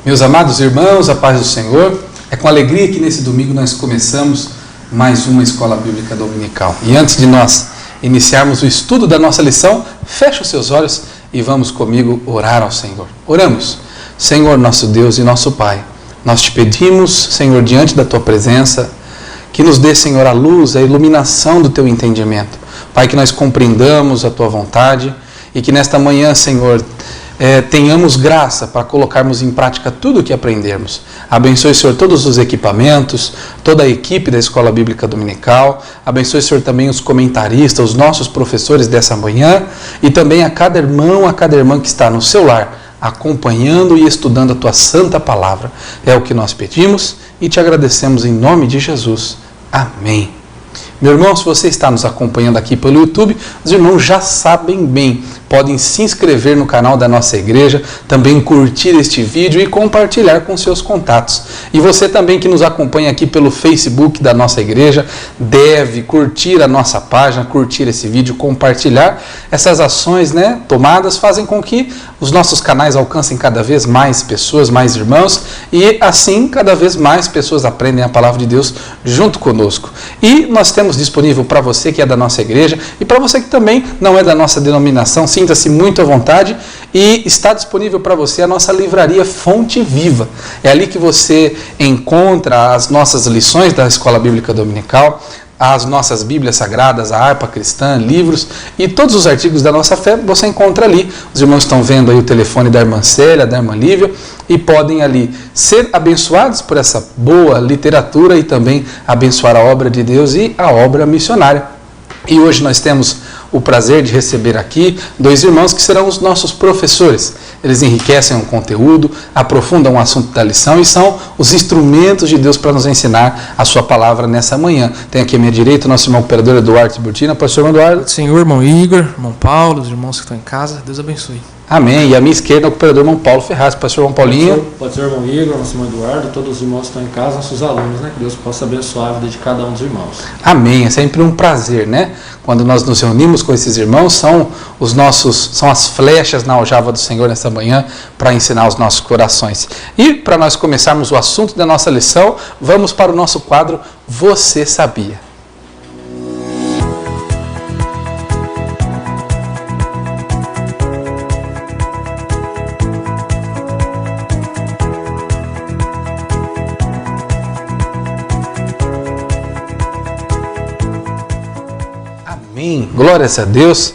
Meus amados irmãos, a paz do Senhor, é com alegria que nesse domingo nós começamos mais uma Escola Bíblica Dominical. E antes de nós iniciarmos o estudo da nossa lição, feche os seus olhos e vamos comigo orar ao Senhor. Oramos. Senhor, nosso Deus e nosso Pai, nós te pedimos, Senhor, diante da Tua presença, que nos dê, Senhor, a luz, a iluminação do Teu entendimento. Pai, que nós compreendamos a Tua vontade e que nesta manhã, Senhor, tenhamos graça para colocarmos em prática tudo o que aprendermos. Abençoe, Senhor, todos os equipamentos, toda a equipe da Escola Bíblica Dominical. Abençoe, Senhor, também os comentaristas, os nossos professores dessa manhã e também a cada irmão, a cada irmã que está no seu lar, acompanhando e estudando a Tua santa palavra. É o que nós pedimos e te agradecemos em nome de Jesus. Amém. Meu irmão, se você está nos acompanhando aqui pelo YouTube, os irmãos já sabem bem, podem se inscrever no canal da nossa igreja, também curtir este vídeo e compartilhar com seus contatos. E você também que nos acompanha aqui pelo Facebook da nossa igreja, deve curtir a nossa página, curtir esse vídeo, compartilhar. Essas ações, tomadas fazem com que os nossos canais alcancem cada vez mais pessoas, mais irmãos, e assim cada vez mais pessoas aprendem a palavra de Deus junto conosco. E nós temos disponível para você que é da nossa igreja e para você que também não é da nossa denominação, sinta-se muito à vontade, e está disponível para você a nossa livraria Fonte Viva. É ali que você encontra as nossas lições da Escola Bíblica Dominical, as nossas Bíblias Sagradas, a harpa cristã, livros e todos os artigos da nossa fé você encontra ali. Os irmãos estão vendo aí o telefone da irmã Célia, da irmã Lívia, e podem ali ser abençoados por essa boa literatura e também abençoar a obra de Deus e a obra missionária. E hoje nós temos o prazer de receber aqui dois irmãos que serão os nossos professores. Eles enriquecem o conteúdo, aprofundam o assunto da lição e são os instrumentos de Deus para nos ensinar a sua palavra nessa manhã. Tem aqui à minha direita o nosso irmão operador Eduardo Tiburtina. Pastor Eduardo. Senhor, irmão Igor, irmão Paulo, os irmãos que estão em casa, Deus abençoe. Amém. E à minha esquerda o operador irmão Paulo Ferraz. Pastor irmão Paulinho. Pode ser irmão Igor, nosso irmão Eduardo, todos os irmãos que estão em casa, nossos alunos, que Deus possa abençoar a vida de cada um dos irmãos. Amém. É sempre um prazer, Quando nós nos reunimos com esses irmãos, são as flechas na aljava do Senhor nessa manhã para ensinar os nossos corações. E para nós começarmos o assunto da nossa lição, vamos para o nosso quadro Você Sabia? Amém. Glórias a Deus.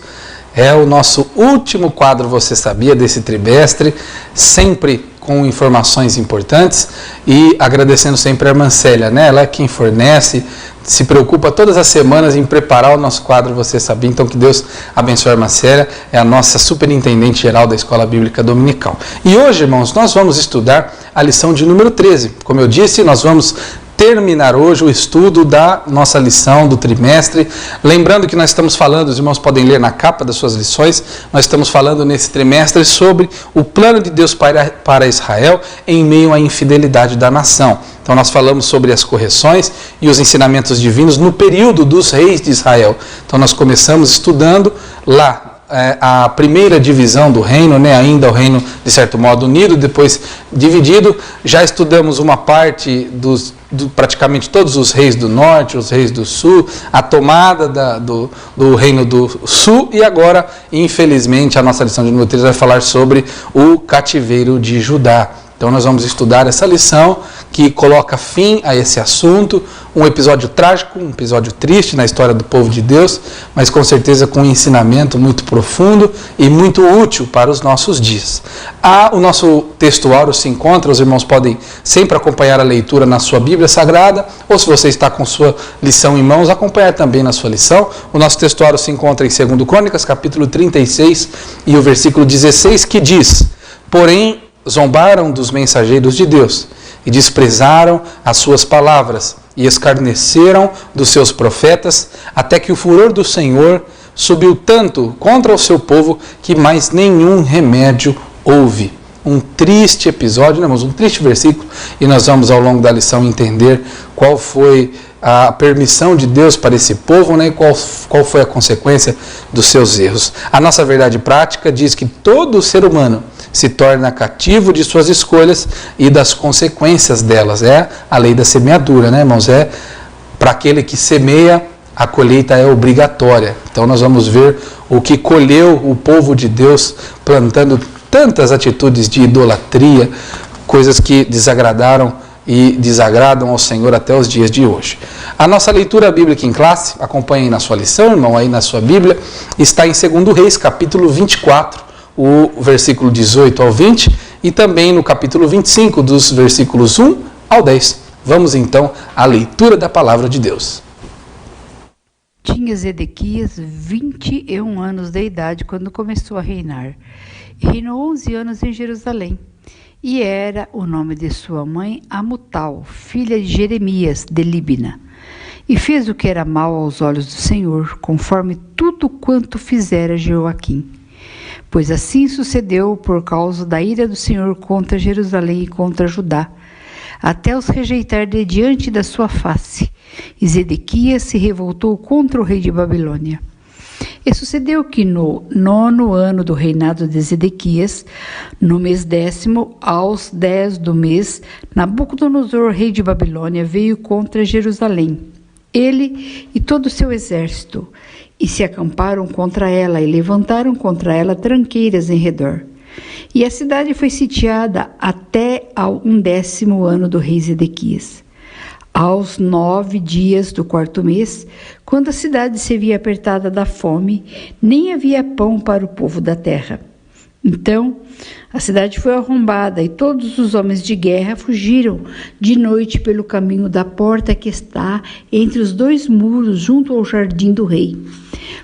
É o nosso último quadro Você Sabia desse trimestre, sempre com informações importantes e agradecendo sempre a irmã Célia, Ela é quem fornece, se preocupa todas as semanas em preparar o nosso quadro Você Sabia. Então que Deus abençoe a irmã Célia, é a nossa superintendente geral da Escola Bíblica Dominical. E hoje, irmãos, nós vamos estudar a lição de número 13. Como eu disse, nós vamos terminar hoje o estudo da nossa lição do trimestre. Lembrando que nós estamos falando, os irmãos podem ler na capa das suas lições, nós estamos falando nesse trimestre sobre o plano de Deus para Israel em meio à infidelidade da nação. Então nós falamos sobre as correções e os ensinamentos divinos no período dos reis de Israel. Então nós começamos estudando lá a primeira divisão do reino, ainda o reino de certo modo unido, depois dividido. Já estudamos uma parte praticamente todos os reis do norte, os reis do sul, a tomada do reino do sul, e agora, infelizmente, a nossa lição de número 13 vai falar sobre o cativeiro de Judá. Então nós vamos estudar essa lição que coloca fim a esse assunto, um episódio trágico, um episódio triste na história do povo de Deus, mas com certeza com um ensinamento muito profundo e muito útil para os nossos dias. O nosso textuário se encontra, os irmãos podem sempre acompanhar a leitura na sua Bíblia Sagrada, ou se você está com sua lição em mãos, acompanhar também na sua lição. O nosso textuário se encontra em 2 Crônicas, capítulo 36 e o versículo 16, que diz: porém, zombaram dos mensageiros de Deus e desprezaram as suas palavras e escarneceram dos seus profetas, até que o furor do Senhor subiu tanto contra o seu povo que mais nenhum remédio houve. Um triste episódio, um triste versículo, e nós vamos ao longo da lição entender qual foi a permissão de Deus para esse povo, né? Qual foi a consequência dos seus erros. A nossa verdade prática diz que todo ser humano se torna cativo de suas escolhas e das consequências delas. É a lei da semeadura, né, irmãos? É para aquele que semeia, a colheita é obrigatória. Então nós vamos ver o que colheu o povo de Deus plantando tantas atitudes de idolatria, coisas que desagradaram e desagradam ao Senhor até os dias de hoje. A nossa leitura bíblica em classe, acompanhem na sua lição, irmão, aí na sua Bíblia, está em 2 Reis, capítulo 24, o versículo 18 ao 20, e também no capítulo 25, dos versículos 1 ao 10. Vamos então à leitura da palavra de Deus. Tinha Zedequias 21 anos de idade quando começou a reinar, e reinou 11 anos em Jerusalém. E era o nome de sua mãe Amutal, filha de Jeremias, de Líbina. E fez o que era mal aos olhos do Senhor, conforme tudo quanto fizera Jeoaquim. Pois assim sucedeu por causa da ira do Senhor contra Jerusalém e contra Judá, até os rejeitar de diante da sua face. E Zedequias se revoltou contra o rei de Babilônia. E sucedeu que no 9º ano do reinado de Zedequias, no mês 10º, aos 10 do mês, Nabucodonosor, rei de Babilônia, veio contra Jerusalém, ele e todo o seu exército, e se acamparam contra ela e levantaram contra ela tranqueiras em redor. E a cidade foi sitiada até ao 11º ano do rei Zedequias. Aos 9 dias do 4º mês, quando a cidade se via apertada da fome, nem havia pão para o povo da terra. Então, a cidade foi arrombada e todos os homens de guerra fugiram de noite pelo caminho da porta que está entre os 2 muros junto ao jardim do rei,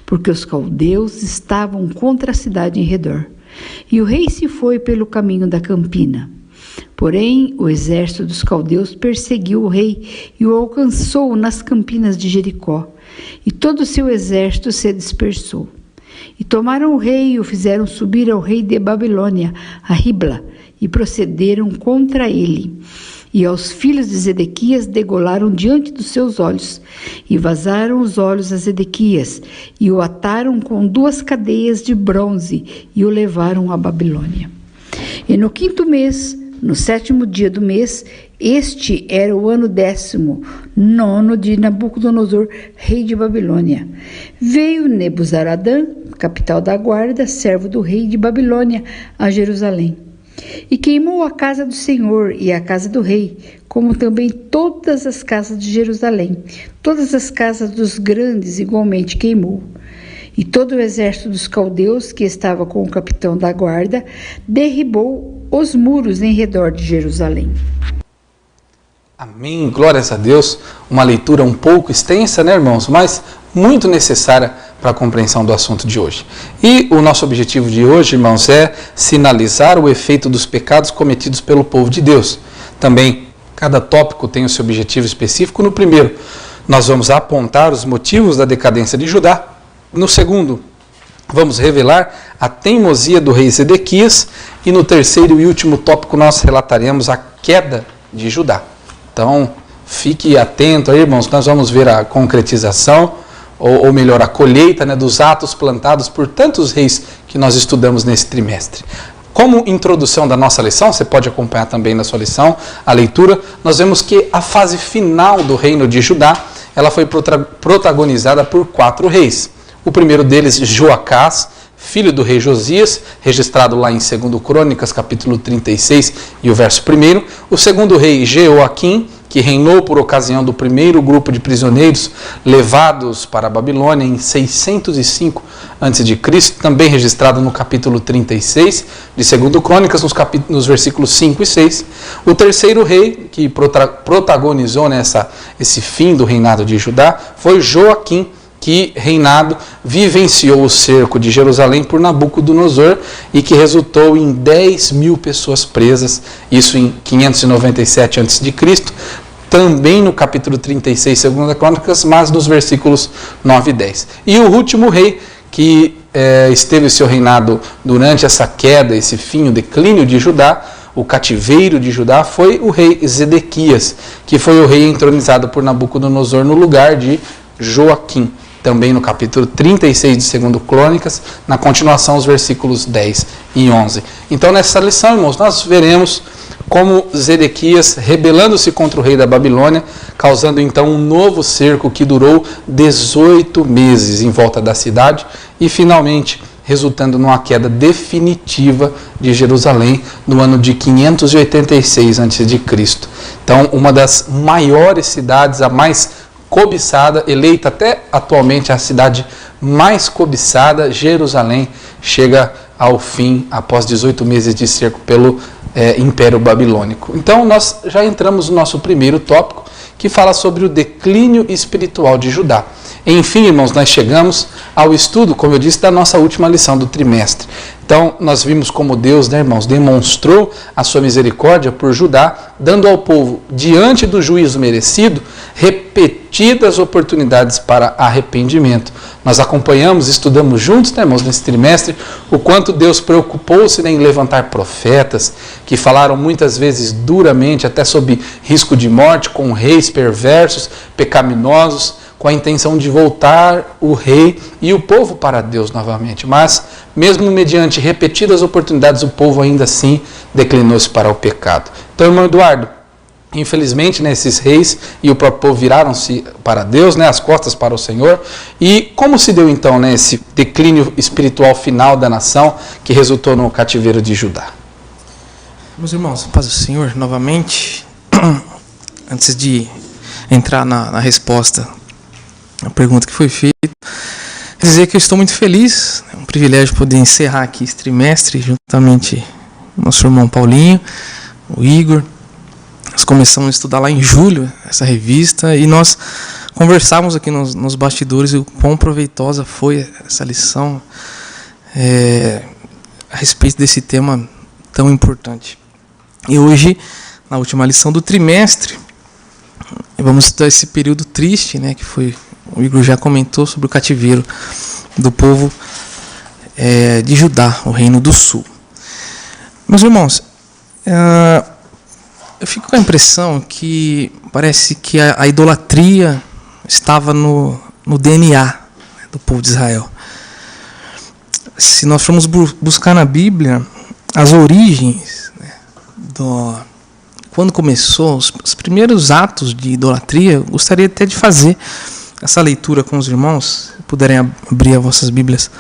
porque os caldeus estavam contra a cidade em redor. E o rei se foi pelo caminho da campina. Porém, o exército dos caldeus perseguiu o rei e o alcançou nas campinas de Jericó, e todo o seu exército se dispersou. E tomaram o rei e o fizeram subir ao rei de Babilônia, a Ribla, e procederam contra ele. E aos filhos de Zedequias degolaram diante dos seus olhos, e vazaram os olhos a Zedequias, e o ataram com 2 cadeias de bronze, e o levaram à Babilônia. E no 5º mês, no 7º dia do mês, este era o ano 19º de Nabucodonosor, rei de Babilônia. Veio Nebuzaradã, capital da guarda, servo do rei de Babilônia, a Jerusalém. E queimou a casa do Senhor e a casa do rei, como também todas as casas de Jerusalém. Todas as casas dos grandes igualmente queimou. E todo o exército dos caldeus, que estava com o capitão da guarda, derribou os muros em redor de Jerusalém. Amém, glórias a Deus. Uma leitura um pouco extensa, né, irmãos? Mas muito necessária para a compreensão do assunto de hoje. E o nosso objetivo de hoje, irmãos, é sinalizar o efeito dos pecados cometidos pelo povo de Deus. Também, cada tópico tem o seu objetivo específico. No primeiro, nós vamos apontar os motivos da decadência de Judá. No segundo, vamos revelar a teimosia do rei Zedequias. E no terceiro e último tópico, nós relataremos a queda de Judá. Então, fique atento aí, irmãos, nós vamos ver a concretização, ou melhor, a colheita, né, dos atos plantados por tantos reis que nós estudamos nesse trimestre. Como introdução da nossa lição, você pode acompanhar também na sua lição a leitura, nós vemos que a fase final do reino de Judá, ela foi protagonizada por 4 reis. O primeiro deles, Joacás, filho do rei Josias, registrado lá em 2 Crônicas, capítulo 36 e o verso 1. O segundo rei, Jeoaquim, que reinou por ocasião do primeiro grupo de prisioneiros levados para a Babilônia em 605 a.C., também registrado no capítulo 36 de 2 Crônicas, nos versículos 5 e 6. O terceiro rei, que protagonizou esse fim do reinado de Judá, foi Joaquim, que reinado vivenciou o cerco de Jerusalém por Nabucodonosor e que resultou em 10.000 pessoas presas, isso em 597 a.C., também no capítulo 36, 2 Crônicas, mas nos versículos 9 e 10. E o último rei que esteve seu reinado durante essa queda, esse fim, o declínio de Judá, o cativeiro de Judá foi o rei Zedequias, que foi o rei entronizado por Nabucodonosor no lugar de Joaquim. Também no capítulo 36 de 2 Crônicas, na continuação, os versículos 10 e 11. Então, nessa lição, irmãos, nós veremos como Zedequias, rebelando-se contra o rei da Babilônia, causando então um novo cerco que durou 18 meses em volta da cidade e, finalmente, resultando numa queda definitiva de Jerusalém no ano de 586 a.C. Então, uma das maiores cidades, a mais cobiçada, eleita até atualmente a cidade mais cobiçada, Jerusalém, chega ao fim após 18 meses de cerco pelo Império Babilônico. Então, nós já entramos no nosso primeiro tópico, que fala sobre o declínio espiritual de Judá. Enfim, irmãos, nós chegamos ao estudo, como eu disse, da nossa última lição do trimestre. Então, nós vimos como Deus, irmãos, demonstrou a sua misericórdia por Judá, dando ao povo, diante do juízo merecido, repetidas oportunidades para arrependimento. Nós acompanhamos, estudamos juntos, irmãos, nesse trimestre, o quanto Deus preocupou-se em levantar profetas, que falaram muitas vezes duramente, até sob risco de morte, com reis perversos, pecaminosos, com a intenção de voltar o rei e o povo para Deus novamente. Mas, mesmo mediante repetidas oportunidades, o povo ainda assim declinou-se para o pecado. Então, irmão Eduardo, infelizmente, esses reis e o próprio povo viraram-se para Deus, as costas para o Senhor. E como se deu então esse declínio espiritual final da nação que resultou no cativeiro de Judá? Meus irmãos, paz do Senhor, novamente, antes de entrar na resposta à pergunta que foi feita, dizer que eu estou muito feliz, é um privilégio poder encerrar aqui esse trimestre juntamente com o nosso irmão Paulinho, o Igor. Nós começamos a estudar lá em julho essa revista e nós conversávamos aqui nos bastidores o quão proveitosa foi essa lição a respeito desse tema tão importante. E hoje, na última lição do trimestre, vamos estudar esse período triste, que foi, o Igor já comentou, sobre o cativeiro do povo de Judá, o Reino do Sul. Meus irmãos, eu fico com a impressão que parece que a idolatria estava no DNA do povo de Israel. Se nós formos buscar na Bíblia as origens, quando começou os primeiros atos de idolatria, eu gostaria até de fazer essa leitura com os irmãos, se puderem abrir as vossas Bíblias,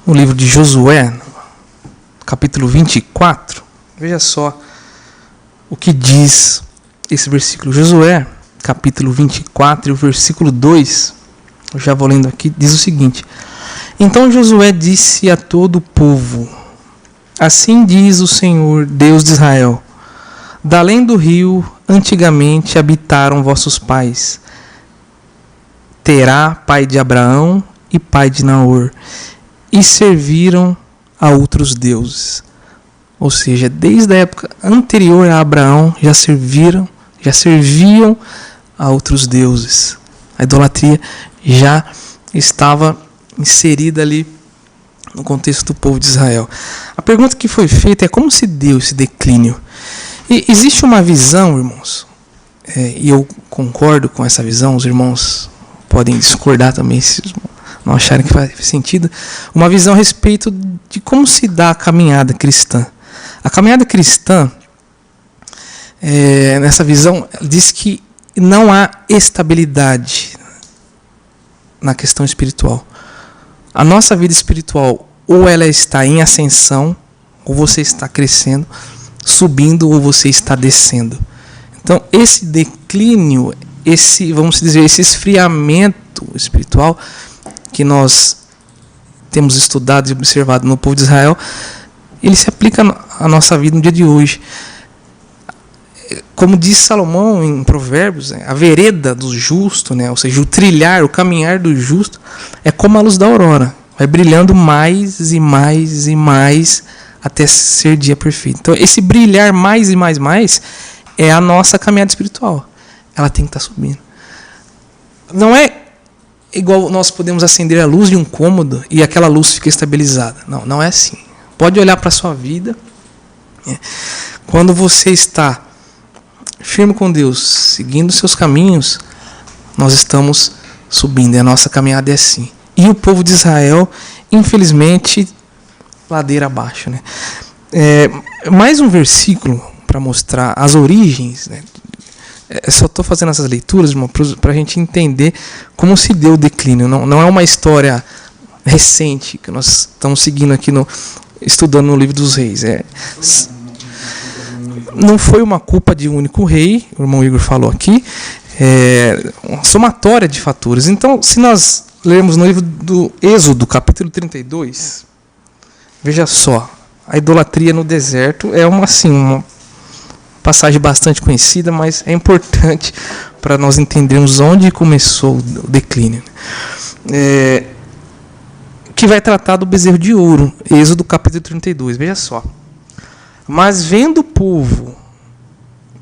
no livro de Josué, capítulo 24. Veja só o que diz esse versículo. Josué, capítulo 24, e o versículo 2, eu já vou lendo aqui, diz o seguinte: Então Josué disse a todo o povo: Assim diz o Senhor, Deus de Israel: Da além do rio, antigamente habitaram vossos pais, Terá, pai de Abraão, e pai de Naor, e serviram a outros deuses. Ou seja, desde a época anterior a Abraão já serviam a outros deuses. A idolatria já estava inserida ali no contexto do povo de Israel. A pergunta que foi feita é como se deu esse declínio. E existe uma visão, irmãos, e eu concordo com essa visão, os irmãos podem discordar também se não acharem que faz sentido, uma visão a respeito de como se dá a caminhada cristã. A caminhada cristã, nessa visão, diz que não há estabilidade na questão espiritual. A nossa vida espiritual, ou ela está em ascensão, ou você está crescendo, subindo, ou você está descendo. Então, esse declínio, vamos dizer, esse esfriamento espiritual que nós temos estudado e observado no povo de Israel, ele se aplica à nossa vida no dia de hoje. Como diz Salomão em Provérbios, a vereda do justo, ou seja, o trilhar, o caminhar do justo, é como a luz da aurora. Vai brilhando mais e mais e mais até ser dia perfeito. Então, esse brilhar mais e mais é a nossa caminhada espiritual. Ela tem que estar subindo. Não é igual nós podemos acender a luz de um cômodo e aquela luz fica estabilizada. Não é assim. Pode olhar para a sua vida Quando você está firme com Deus, seguindo seus caminhos, nós estamos subindo. E a nossa caminhada é assim. E o povo de Israel, infelizmente, ladeira abaixo, né? Mais um versículo para mostrar as origens, né? Só estou fazendo essas leituras, irmão, para a gente entender como se deu o declínio. Não é uma história recente que nós estamos seguindo aqui, estudando no livro dos reis. Não foi uma culpa de um único rei, o irmão Igor falou aqui, uma somatória de fatores. Então, se nós lermos no livro do Êxodo, capítulo 32, veja só, a idolatria no deserto é uma passagem bastante conhecida, mas é importante para nós entendermos onde começou o declínio. Que vai tratar do bezerro de ouro, Êxodo capítulo 32, veja só. Mas vendo o povo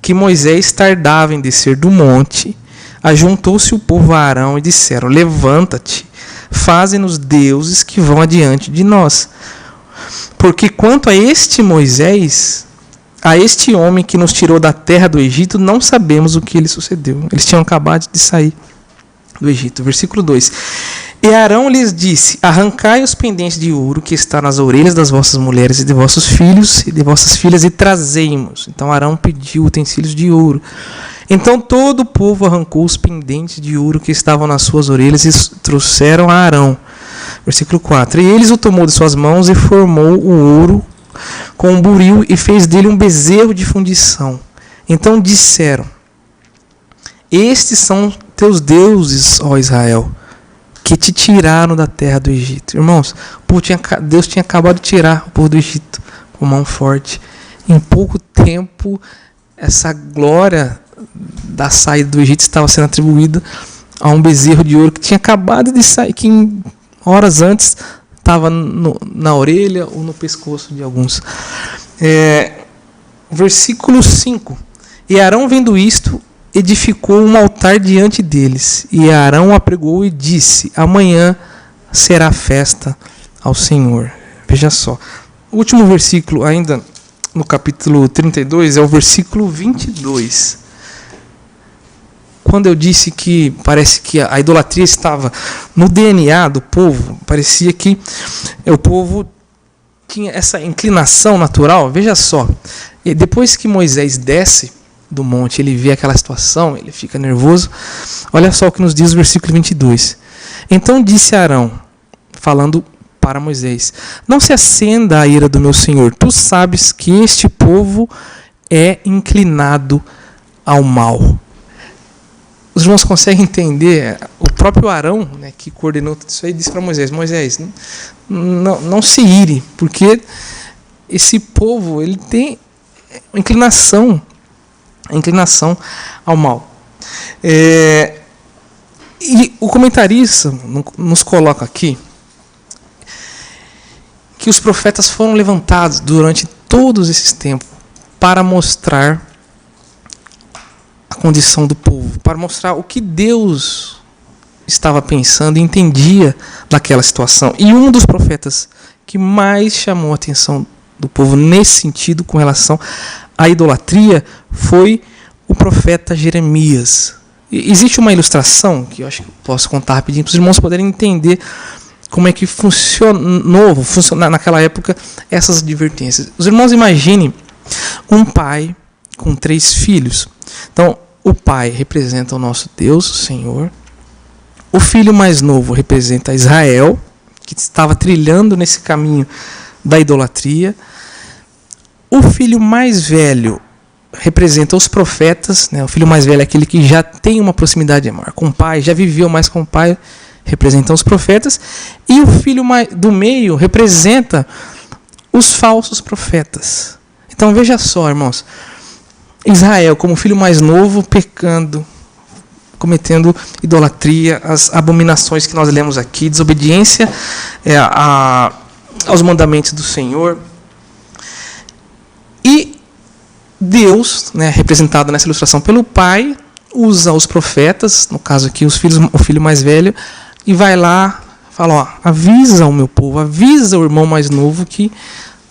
que Moisés tardava em descer do monte, ajuntou-se o povo a Arão e disseram: levanta-te, faze-nos deuses que vão adiante de nós. Porque quanto a este Moisés, a este homem que nos tirou da terra do Egito, não sabemos o que lhe sucedeu. Eles tinham acabado de sair do Egito. Versículo 2. E Arão lhes disse: arrancai os pendentes de ouro que está nas orelhas das vossas mulheres e de vossos filhos e de vossas filhas e trazei-mos. Então Arão pediu utensílios de ouro. Então todo o povo arrancou os pendentes de ouro que estavam nas suas orelhas e trouxeram a Arão. Versículo 4. E eles o tomou de suas mãos e formou o ouro com um buril e fez dele um bezerro de fundição. Então disseram: estes são teus deuses, ó Israel, que te tiraram da terra do Egito. Irmãos, Deus tinha acabado de tirar o povo do Egito com mão forte. Em pouco tempo, essa glória da saída do Egito estava sendo atribuída a um bezerro de ouro que tinha acabado de sair, que horas antes estava na orelha ou no pescoço de alguns. Versículo 5. E Arão, vendo isto, edificou um altar diante deles. E Arão apregou e disse: amanhã será festa ao Senhor. Veja só. O último versículo, ainda no capítulo 32, é o versículo 22. Quando eu disse que parece que a idolatria estava no DNA do povo, parecia que o povo tinha essa inclinação natural. Veja só. E depois que Moisés desce do monte, ele vê aquela situação, ele fica nervoso. Olha só o que nos diz o versículo 22. Então disse Arão, falando para Moisés: não se acenda a ira do meu senhor, tu sabes que este povo é inclinado ao mal. Os irmãos conseguem entender? O próprio Arão, né, que coordenou tudo isso aí, disse para Moisés: Moisés, não se ire, porque esse povo ele tem inclinação ao mal. E o comentarista nos coloca aqui que os profetas foram levantados durante todos esses tempos para mostrar a condição do povo, para mostrar o que Deus estava pensando e entendia daquela situação. E um dos profetas que mais chamou a atenção do povo nesse sentido, com relação à idolatria, foi o profeta Jeremias. E existe uma ilustração que eu acho que posso contar rapidinho para os irmãos poderem entender como é que funcionou naquela época essas advertências. Os irmãos imaginem um pai com 3 filhos. Então, o pai representa o nosso Deus, o Senhor. O filho mais novo representa Israel, que estava trilhando nesse caminho da idolatria. O filho mais velho representa os profetas, né? O filho mais velho é aquele que já tem uma proximidade maior com o pai, já viveu mais com o pai, representam os profetas. E o filho do meio representa os falsos profetas. Então veja só, irmãos, Israel como filho mais novo pecando, cometendo idolatria, as abominações que nós lemos aqui, desobediência aos mandamentos do Senhor. E Deus, né, representado nessa ilustração pelo pai, usa os profetas, no caso aqui o filho mais velho, e vai lá, fala: avisa o meu povo, avisa o irmão mais novo que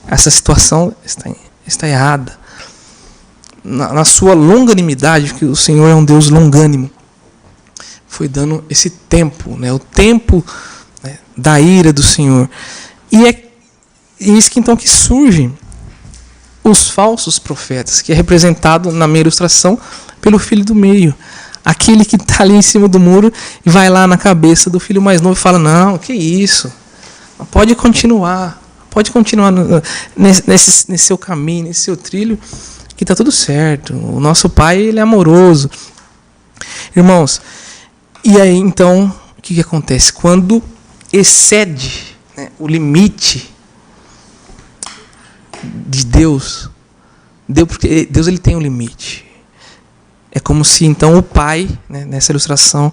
essa situação está está errada. Na sua longanimidade, porque o Senhor é um Deus longânimo, foi dando esse tempo, né, o tempo, né, da ira do Senhor. E é isso que então que surgem os falsos profetas, que é representado na minha ilustração pelo filho do meio. Aquele que está ali em cima do muro e vai lá na cabeça do filho mais novo e fala, não, que isso, pode continuar nesse seu caminho, nesse seu trilho, que está tudo certo. O nosso pai, ele é amoroso. Irmãos, e aí então, o que acontece? Quando excede, né, o limite de Deus, porque Deus ele tem um limite. É como se então o pai, né, nessa ilustração,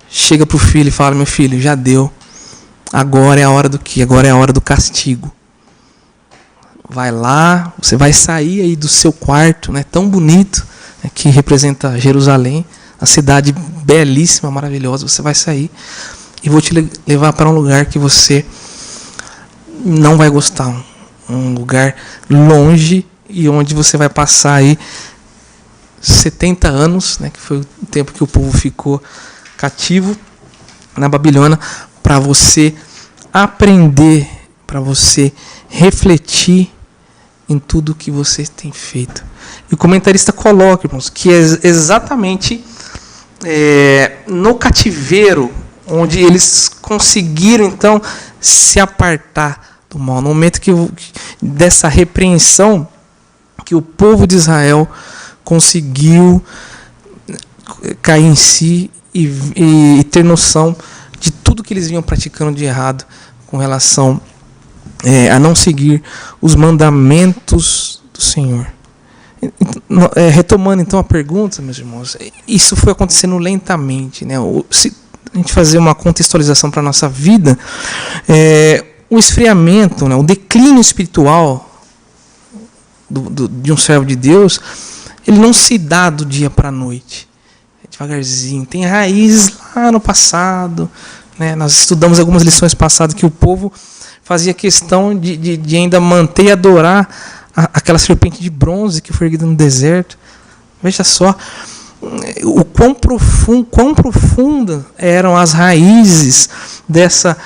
chega para o filho e fala, meu filho, já deu. Agora é a hora do quê? Agora é a hora do castigo. Vai lá, você vai sair aí do seu quarto, né, tão bonito, né, que representa Jerusalém, a cidade belíssima, maravilhosa. Você vai sair e vou te levar para um lugar que você não vai gostar. Um lugar longe e onde você vai passar aí 70 anos, né, que foi o tempo que o povo ficou cativo na Babilônia, para você aprender, para você refletir em tudo que você tem feito. E o comentarista coloca, irmãos, que é exatamente no cativeiro onde eles conseguiram então se apartar do mal, no momento dessa repreensão que o povo de Israel conseguiu cair em si e ter noção de tudo que eles vinham praticando de errado com relação a não seguir os mandamentos do Senhor. Retomando então a pergunta, meus irmãos, isso foi acontecendo lentamente, né? Se a gente fazer uma contextualização para a nossa vida, o esfriamento, né, o declínio espiritual de um servo de Deus, ele não se dá do dia para a noite. Devagarzinho. Tem raízes lá no passado. Né? Nós estudamos algumas lições passadas que o povo fazia questão de ainda manter e adorar aquela serpente de bronze que foi erguida no deserto. Veja só o quão profundas eram as raízes dessa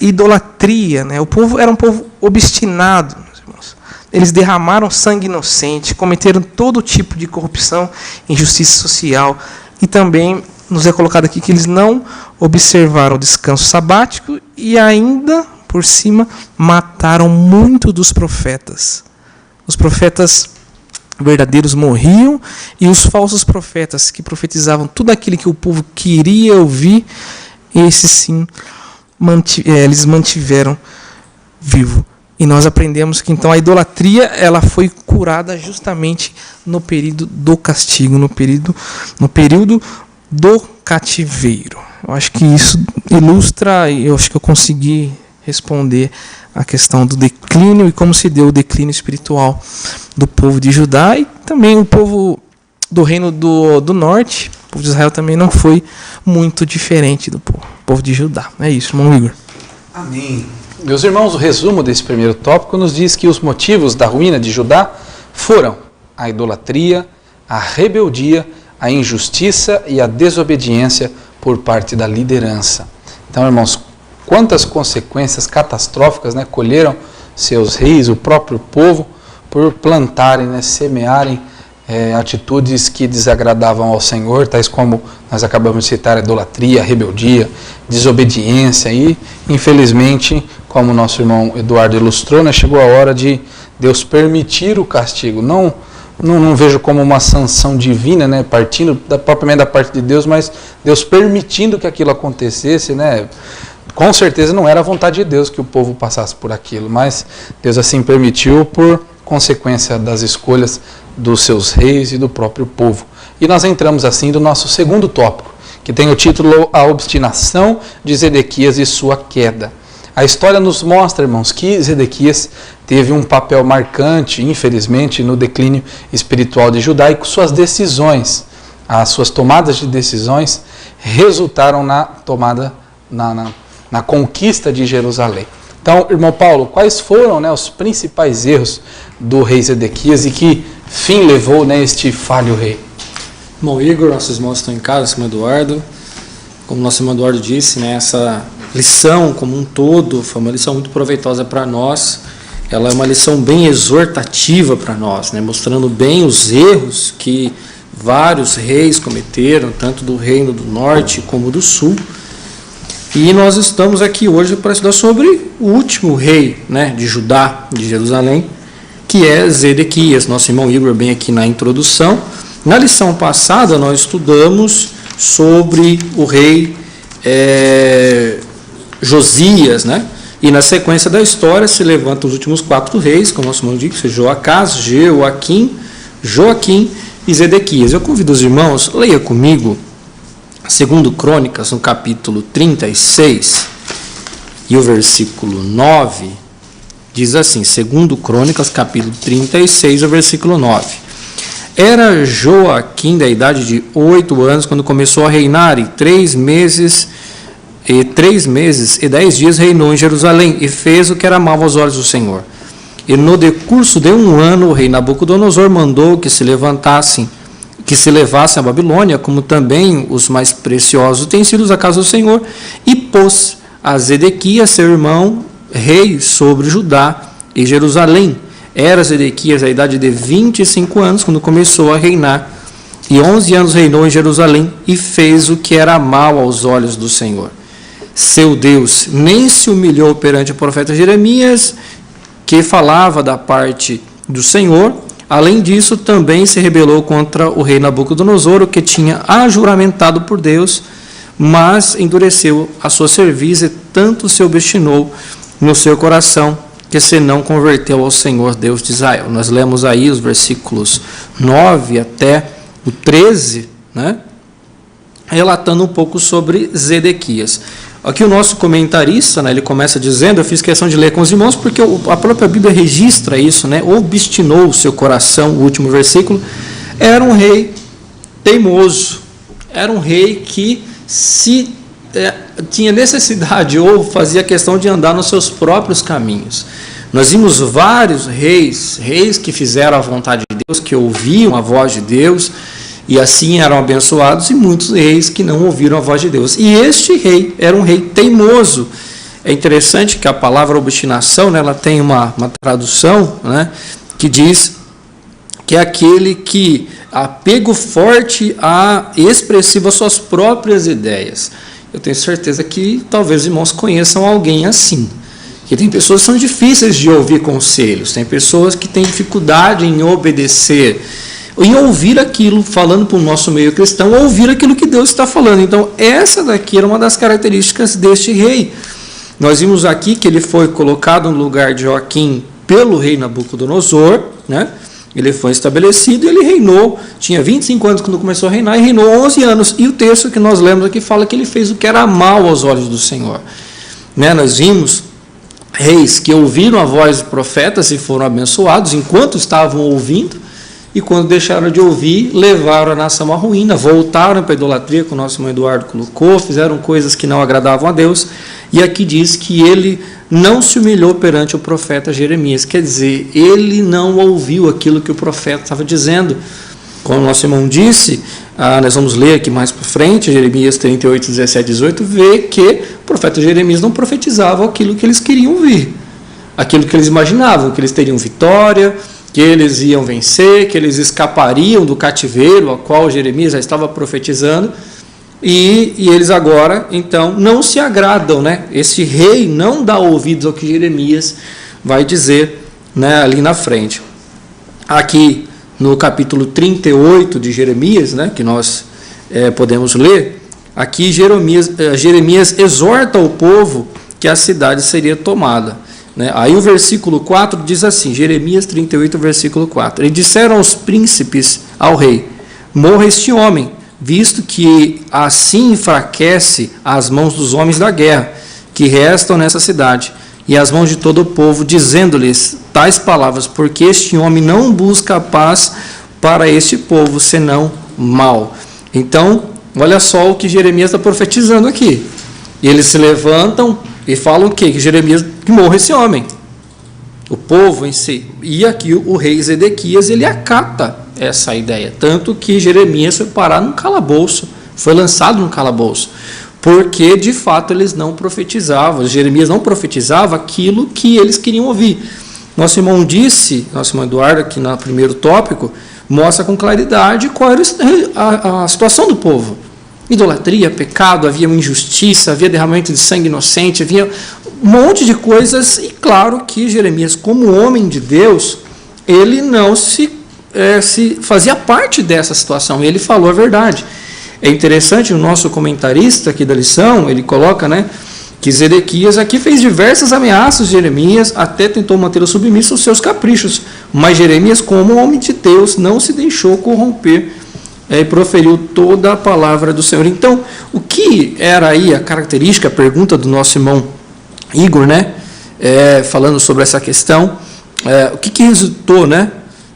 idolatria. Né? O povo era um povo obstinado. Eles derramaram sangue inocente, cometeram todo tipo de corrupção, injustiça social, e também nos é colocado aqui que eles não observaram o descanso sabático e ainda, por cima, mataram muito dos profetas. Os profetas verdadeiros morriam e os falsos profetas que profetizavam tudo aquilo que o povo queria ouvir, esses sim, eles mantiveram vivo. E nós aprendemos que então a idolatria ela foi curada justamente no período do castigo, no período do cativeiro. Eu acho que isso ilustra, eu acho que eu consegui responder a questão do declínio e como se deu o declínio espiritual do povo de Judá, e também o povo do reino do norte, o povo de Israel também não foi muito diferente do povo de Judá. É isso, irmão Igor. Amém. Meus irmãos, o resumo desse primeiro tópico nos diz que os motivos da ruína de Judá foram a idolatria, a rebeldia, a injustiça e a desobediência por parte da liderança. Então, irmãos, quantas consequências catastróficas, né, colheram seus reis, o próprio povo, por plantarem, né, semearem atitudes que desagradavam ao Senhor, tais como nós acabamos de citar, a idolatria, a rebeldia, desobediência, e infelizmente, como o nosso irmão Eduardo ilustrou, né, chegou a hora de Deus permitir o castigo. Não vejo como uma sanção divina, né, partindo propriamente da parte de Deus, mas Deus permitindo que aquilo acontecesse, né. Com certeza não era a vontade de Deus que o povo passasse por aquilo, mas Deus assim permitiu por consequência das escolhas dos seus reis e do próprio povo. E nós entramos assim no nosso segundo tópico, que tem o título A Obstinação de Zedequias e Sua Queda. A história nos mostra, irmãos, que Zedequias teve um papel marcante, infelizmente, no declínio espiritual de Judá, e suas decisões, as suas tomadas de decisões, resultaram na conquista de Jerusalém. Então, irmão Paulo, quais foram, né, os principais erros do rei Zedequias e que fim levou, né, este falho rei? Irmão Igor, nossos irmãos estão em casa, irmão Eduardo. Como nosso irmão Eduardo disse, né, essa lição como um todo foi uma lição muito proveitosa para nós. Ela é uma lição bem exortativa para nós, né, mostrando bem os erros que vários reis cometeram, tanto do reino do norte como do sul. E nós estamos aqui hoje para estudar sobre o último rei, né, de Judá, de Jerusalém, que é Zedequias. Nosso irmão Igor, bem aqui na introdução. Na lição passada nós estudamos sobre o rei Josias, né? E na sequência da história se levantam os últimos 4 reis, como nosso irmão disse, Joacás, Joaquim e Zedequias. Eu convido os irmãos, leia comigo 2 Crônicas, no capítulo 36, e o versículo 9, diz assim, 2 Crônicas, capítulo 36, o versículo 9. Era Joaquim da idade de 8 anos, quando começou a reinar, e 3 meses e 10 dias reinou em Jerusalém, e fez o que era mal aos olhos do Senhor. E no decurso de 1 ano, o rei Nabucodonosor mandou que se levassem a Babilônia, como também os mais preciosos utensílios da casa do Senhor, e pôs a Zedequias, seu irmão, rei sobre Judá e Jerusalém. Era Zedequias a idade de 25 anos, quando começou a reinar, e 11 anos reinou em Jerusalém, e fez o que era mal aos olhos do Senhor, seu Deus. Nem se humilhou perante o profeta Jeremias, que falava da parte do Senhor. Além disso, também se rebelou contra o rei Nabucodonosor, o que tinha ajuramentado por Deus, mas endureceu a sua cerviz e tanto se obstinou no seu coração, que se não converteu ao Senhor Deus de Israel. Nós lemos aí os versículos 9 até o 13, né? Relatando um pouco sobre Zedequias. Aqui o nosso comentarista, né, ele começa dizendo, eu fiz questão de ler com os irmãos, porque a própria Bíblia registra isso, né, obstinou o seu coração, o último versículo. Era um rei teimoso, era um rei que tinha necessidade ou fazia questão de andar nos seus próprios caminhos. Nós vimos vários reis que fizeram a vontade de Deus, que ouviam a voz de Deus, e assim eram abençoados, e muitos reis que não ouviram a voz de Deus. E este rei era um rei teimoso. É interessante que a palavra obstinação, né, ela tem uma tradução, né, que diz que é aquele que apego forte a expressivo às suas próprias ideias. Eu tenho certeza que talvez os irmãos conheçam alguém assim. Que tem pessoas que são difíceis de ouvir conselhos, tem pessoas que têm dificuldade em obedecer, em ouvir aquilo, falando para o nosso meio cristão, ouvir aquilo que Deus está falando. Então, essa daqui era uma das características deste rei. Nós vimos aqui que ele foi colocado no lugar de Joaquim pelo rei Nabucodonosor, né? Ele foi estabelecido e ele reinou, tinha 25 anos quando começou a reinar, e reinou 11 anos. E o texto que nós lemos aqui fala que ele fez o que era mal aos olhos do Senhor. Né? Nós vimos reis que ouviram a voz de profetas e foram abençoados enquanto estavam ouvindo, e quando deixaram de ouvir, levaram a nação à ruína, voltaram para a idolatria, que o nosso irmão Eduardo colocou, fizeram coisas que não agradavam a Deus, e aqui diz que ele não se humilhou perante o profeta Jeremias, quer dizer, ele não ouviu aquilo que o profeta estava dizendo. Como o nosso irmão disse, nós vamos ler aqui mais para frente, Jeremias 38, 17, 18, vê que o profeta Jeremias não profetizava aquilo que eles queriam ouvir, aquilo que eles imaginavam, que eles teriam vitória, que eles iam vencer, que eles escapariam do cativeiro, a qual Jeremias já estava profetizando, e eles agora, então, não se agradam, né? Esse rei não dá ouvidos ao que Jeremias vai dizer, né, ali na frente. Aqui, no capítulo 38 de Jeremias, né, que nós podemos ler, aqui Jeremias exorta o povo que a cidade seria tomada. Aí o versículo 4 diz assim, Jeremias 38, versículo 4. E disseram os príncipes ao rei, morra este homem, visto que assim enfraquece as mãos dos homens da guerra, que restam nessa cidade, e as mãos de todo o povo, dizendo-lhes tais palavras, porque este homem não busca a paz para este povo, senão mal. Então, olha só o que Jeremias está profetizando aqui. E eles se levantam e falam o quê? Que Jeremias, que morra esse homem. O povo em si. E aqui o rei Zedequias, ele acata essa ideia. Tanto que Jeremias foi parar num calabouço, foi lançado num calabouço. Porque, de fato, eles não profetizavam. Jeremias não profetizava aquilo que eles queriam ouvir. Nosso irmão Eduardo, aqui no primeiro tópico, mostra com claridade qual era a situação do povo. Idolatria, pecado, havia uma injustiça, havia derramamento de sangue inocente, havia um monte de coisas. E claro que Jeremias, como homem de Deus, ele não se fazia parte dessa situação. Ele falou a verdade. É interessante, o nosso comentarista aqui da lição, ele coloca, que Zedequias aqui fez diversas ameaças a Jeremias, até tentou mantê-lo submisso aos seus caprichos, mas Jeremias, como homem de Deus, não se deixou corromper e proferiu toda a palavra do Senhor. Então, o que era aí a característica, a pergunta do nosso irmão Igor, falando sobre essa questão, o que resultou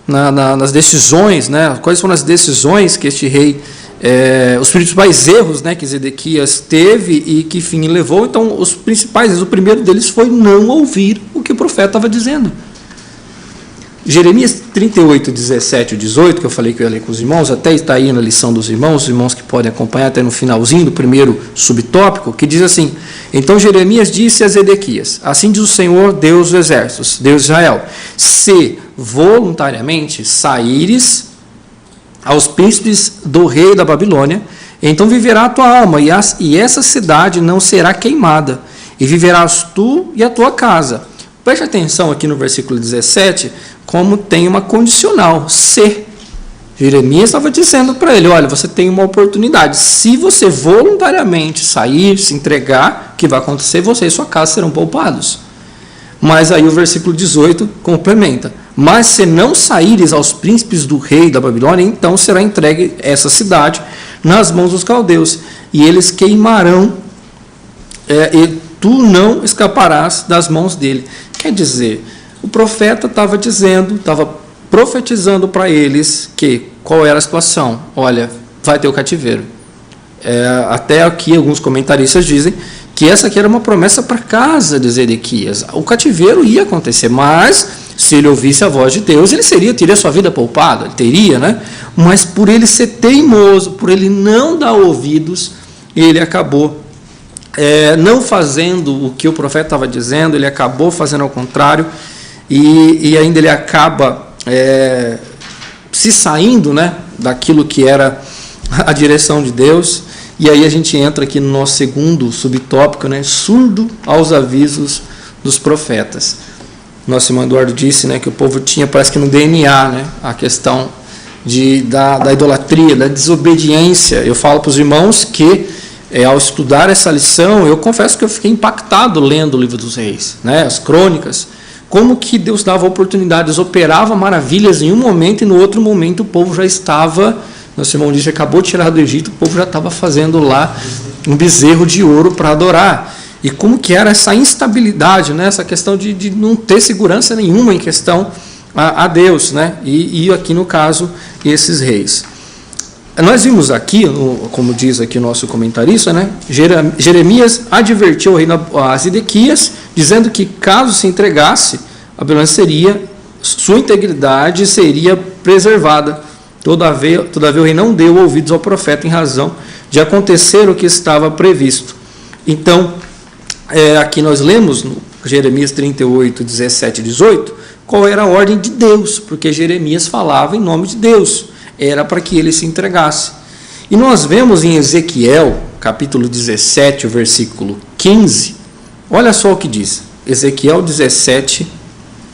nas decisões, quais foram as decisões que este rei, os principais erros que Zedequias teve e que fim levou. Então, os principais, o primeiro deles foi não ouvir o que o profeta estava dizendo. Jeremias 38, 17 e 18, que eu falei que eu ia ler com os irmãos, até está aí na lição dos irmãos, os irmãos que podem acompanhar até no finalzinho do primeiro subtópico, que diz assim: então Jeremias disse a Zedequias, assim diz o Senhor, Deus dos exércitos, Deus de Israel, se voluntariamente saíres aos príncipes do rei da Babilônia, então viverá a tua alma, e essa cidade não será queimada, e viverás tu e a tua casa. Preste atenção aqui no versículo 17, como tem uma condicional, se. Jeremias estava dizendo para ele, olha, você tem uma oportunidade, se você voluntariamente sair, se entregar, o que vai acontecer? Você e sua casa serão poupados. Mas aí o versículo 18 complementa, mas se não saíres aos príncipes do rei da Babilônia, então será entregue essa cidade nas mãos dos caldeus, e eles queimarão, e tu não escaparás das mãos dele. Quer dizer, o profeta estava profetizando para eles que qual era a situação. Olha, vai ter o cativeiro. Até aqui alguns comentaristas dizem que essa aqui era uma promessa para a casa de Zedequias. O cativeiro ia acontecer, mas se ele ouvisse a voz de Deus, ele teria sua vida poupada, ele teria, mas por ele ser teimoso, por ele não dar ouvidos, ele acabou não fazendo o que o profeta estava dizendo, ele acabou fazendo ao contrário, e ainda ele acaba se saindo daquilo que era a direção de Deus. E aí a gente entra aqui no nosso segundo subtópico, surdo aos avisos dos profetas. Nosso irmão Eduardo disse que o povo tinha, parece que no DNA, a questão da idolatria, da desobediência. Eu falo para os irmãos que, ao estudar essa lição, eu confesso que eu fiquei impactado lendo o livro dos reis, as crônicas, como que Deus dava oportunidades, operava maravilhas em um momento, e no outro momento o povo já estava, nosso irmão disse, acabou de tirar do Egito, o povo já estava fazendo lá um bezerro de ouro para adorar. E como que era essa instabilidade, essa questão de não ter segurança nenhuma em questão a Deus, e aqui no caso, esses reis. Nós vimos aqui, como diz aqui o nosso comentarista, Jeremias advertiu o rei Zedequias, dizendo que caso se entregasse, a Babilônia sua integridade seria preservada. Todavia o rei não deu ouvidos ao profeta em razão de acontecer o que estava previsto. Então, aqui nós lemos no Jeremias 38, 17 e 18, qual era a ordem de Deus, porque Jeremias falava em nome de Deus, era para que ele se entregasse. E nós vemos em Ezequiel, capítulo 17, o versículo 15, olha só o que diz, Ezequiel 17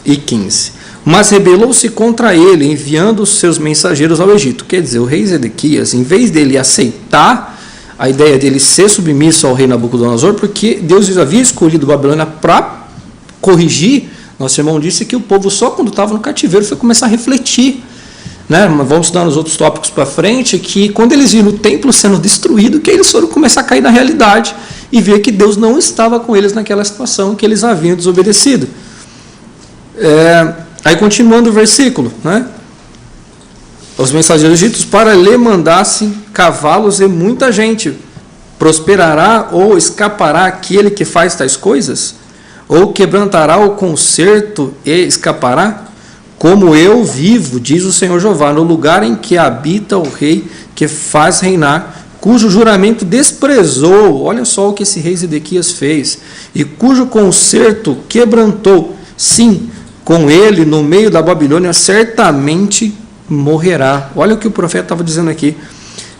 e 15. Mas rebelou-se contra ele, enviando os seus mensageiros ao Egito. Quer dizer, o rei Zedequias, em vez dele aceitar a ideia dele ser submisso ao rei Nabucodonosor, porque Deus havia escolhido Babilônia para corrigir, nosso irmão disse que o povo só quando estava no cativeiro foi começar a refletir. Vamos estudar nos outros tópicos para frente, que quando eles viram o templo sendo destruído, que eles foram começar a cair na realidade e ver que Deus não estava com eles naquela situação que eles haviam desobedecido. Aí continuando o versículo, os mensageiros egípcios para lhe mandassem cavalos e muita gente, Prosperará ou escapará aquele que faz tais coisas? Ou quebrantará o concerto e escapará? Como eu vivo, diz o Senhor Jeová, no lugar em que habita o rei que faz reinar, cujo juramento desprezou, olha só o que esse rei Zedequias fez, e cujo concerto quebrantou, sim, com ele no meio da Babilônia certamente morrerá. Olha o que o profeta estava dizendo aqui.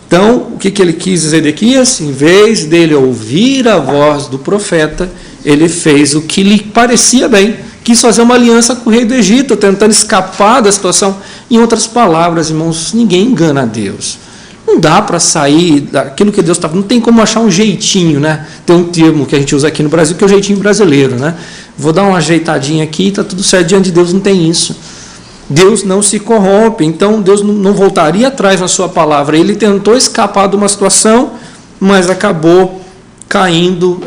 Então, o que ele quis dizer, Zedequias? Em vez dele ouvir a voz do profeta, ele fez o que lhe parecia bem, quis fazer uma aliança com o rei do Egito, tentando escapar da situação. Em outras palavras, irmãos, ninguém engana a Deus. Não dá para sair daquilo que Deus está... Não tem como achar um jeitinho, né? Tem um termo que a gente usa aqui no Brasil, que é o jeitinho brasileiro, né? Vou dar uma ajeitadinha aqui e está tudo certo. Diante de Deus não tem isso. Deus não se corrompe, então Deus não voltaria atrás na sua palavra. Ele tentou escapar de uma situação, mas acabou caindo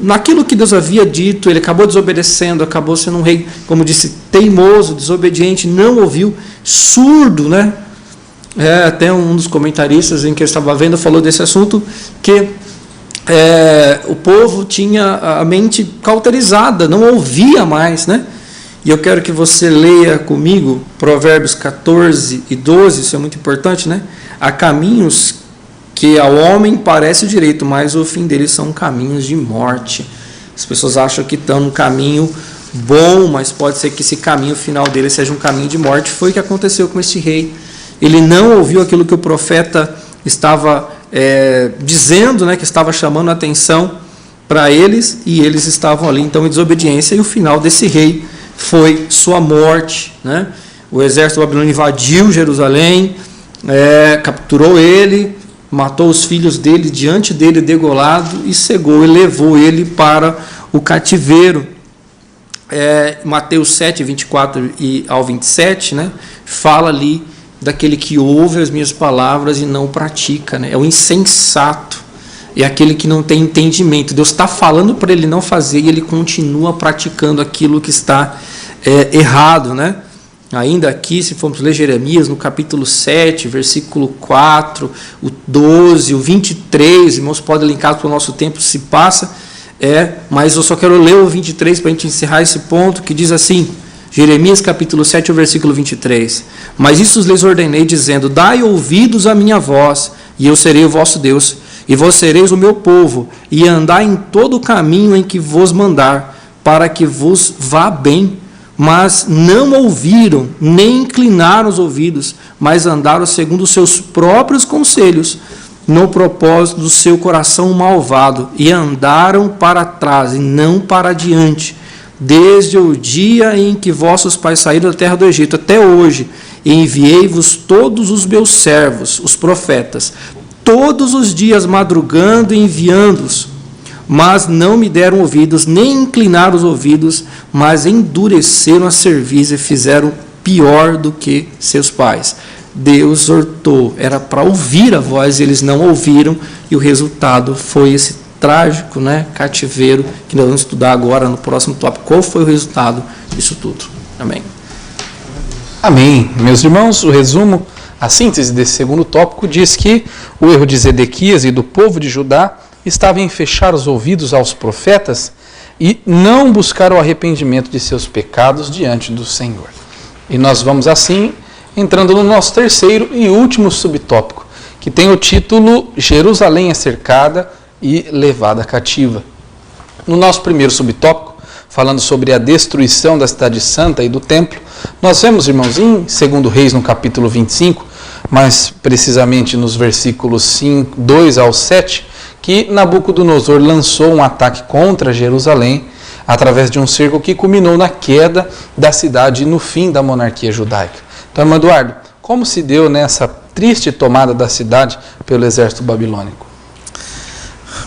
naquilo que Deus havia dito. Ele acabou desobedecendo, acabou sendo um rei, como disse, teimoso, desobediente, não ouviu, surdo, né? Até um dos comentaristas em que eu estava vendo falou desse assunto, que o povo tinha a mente cauterizada, não ouvia mais, né? E eu quero que você leia comigo Provérbios 14 e 12, isso é muito importante, né? Há caminhos que ao homem parece direito, mas o fim deles são caminhos de morte. As pessoas acham que estão num caminho bom, mas pode ser que esse caminho final dele seja um caminho de morte. Foi o que aconteceu com este rei. Ele não ouviu aquilo que o profeta estava dizendo, né, que estava chamando a atenção para eles, e eles estavam ali então em desobediência, e o final desse rei foi sua morte, né? O exército babilônico invadiu Jerusalém, capturou ele, matou os filhos dele diante dele degolado e cegou e levou ele para o cativeiro. Mateus 7, 24 ao 27, né, fala ali daquele que ouve as minhas palavras e não pratica, né? É o insensato, é aquele que não tem entendimento. Deus está falando para ele não fazer e ele continua praticando aquilo que está errado, né? Ainda aqui, se formos ler Jeremias, no capítulo 7, versículo 4, o 12, o 23, irmãos, podem linkar para o nosso tempo, se passa, mas eu só quero ler o 23 para a gente encerrar esse ponto, que diz assim, Jeremias capítulo 7, o versículo 23, mas isso lhes ordenei, dizendo, dai ouvidos à minha voz, e eu serei o vosso Deus, e vós sereis o meu povo, e andai em todo o caminho em que vos mandar, para que vos vá bem. Mas não ouviram, nem inclinaram os ouvidos, mas andaram segundo os seus próprios conselhos, no propósito do seu coração malvado, e andaram para trás e não para diante, desde o dia em que vossos pais saíram da terra do Egito até hoje, e enviei-vos todos os meus servos, os profetas, todos os dias madrugando e enviando-os, mas não me deram ouvidos, nem inclinaram os ouvidos, mas endureceram a cerviz e fizeram pior do que seus pais. Deus exortou, era para ouvir a voz, e eles não ouviram, e o resultado foi esse trágico, né, cativeiro, que nós vamos estudar agora no próximo tópico. Qual foi o resultado disso tudo? Amém. Amém. Meus irmãos, o resumo, a síntese desse segundo tópico diz que o erro de Zedequias e do povo de Judá estava em fechar os ouvidos aos profetas e não buscar o arrependimento de seus pecados diante do Senhor. E nós vamos assim entrando no nosso terceiro e último subtópico, que tem o título Jerusalém é cercada e levada cativa. No nosso primeiro subtópico, falando sobre a destruição da cidade santa e do templo, nós vemos, irmãos, em 2 Reis, no capítulo 25, mais precisamente nos versículos 2 ao 7, que Nabucodonosor lançou um ataque contra Jerusalém através de um cerco que culminou na queda da cidade e no fim da monarquia judaica. Então, irmão Eduardo, como se deu nessa triste tomada da cidade pelo exército babilônico?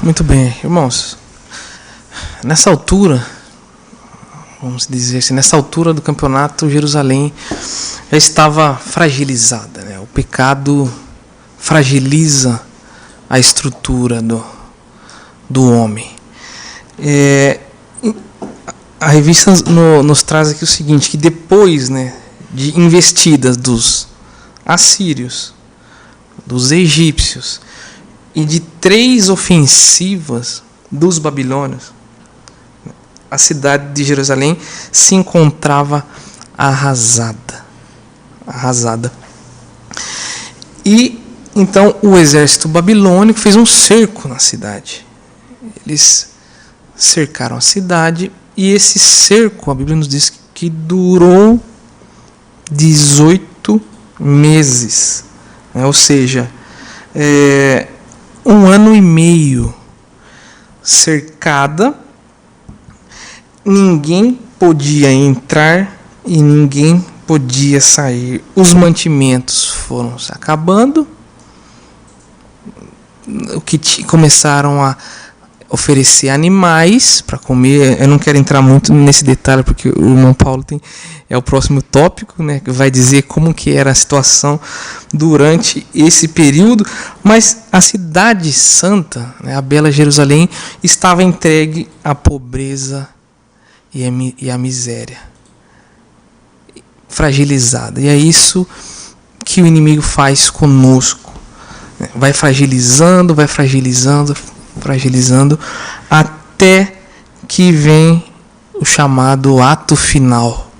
Muito bem, irmãos. Nessa altura, vamos dizer assim, nessa altura do campeonato, Jerusalém já estava fragilizada, né? O pecado fragiliza a estrutura do homem. A revista nos traz aqui o seguinte, que depois, né, de investidas dos assírios, dos egípcios e de 3 ofensivas dos babilônios, a cidade de Jerusalém se encontrava arrasada. E então o exército babilônico fez um cerco na cidade. Eles cercaram a cidade e esse cerco, a Bíblia nos diz que durou 18 meses. Ou seja, 1 ano e meio cercada, ninguém podia entrar e ninguém podia sair. Os mantimentos foram se acabando, o que começaram a oferecer animais para comer. Eu não quero entrar muito nesse detalhe porque o irmão Paulo é o próximo tópico, né, que vai dizer como que era a situação durante esse período, mas a cidade santa, né, a bela Jerusalém, estava entregue à pobreza e à miséria, fragilizada. E é isso que o inimigo faz conosco, né? Vai fragilizando, até que vem o chamado ato final.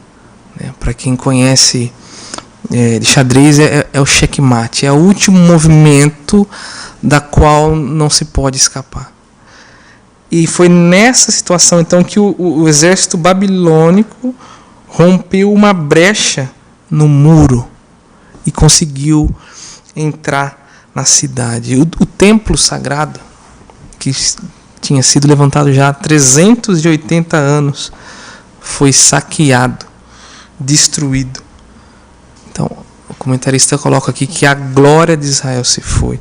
Para quem conhece de xadrez, é o checkmate, é o último movimento da qual não se pode escapar. E foi nessa situação então que o exército babilônico rompeu uma brecha no muro e conseguiu entrar na cidade. O templo sagrado, que tinha sido levantado já há 380 anos, foi saqueado, destruído. Então, o comentarista coloca aqui que a glória de Israel se foi.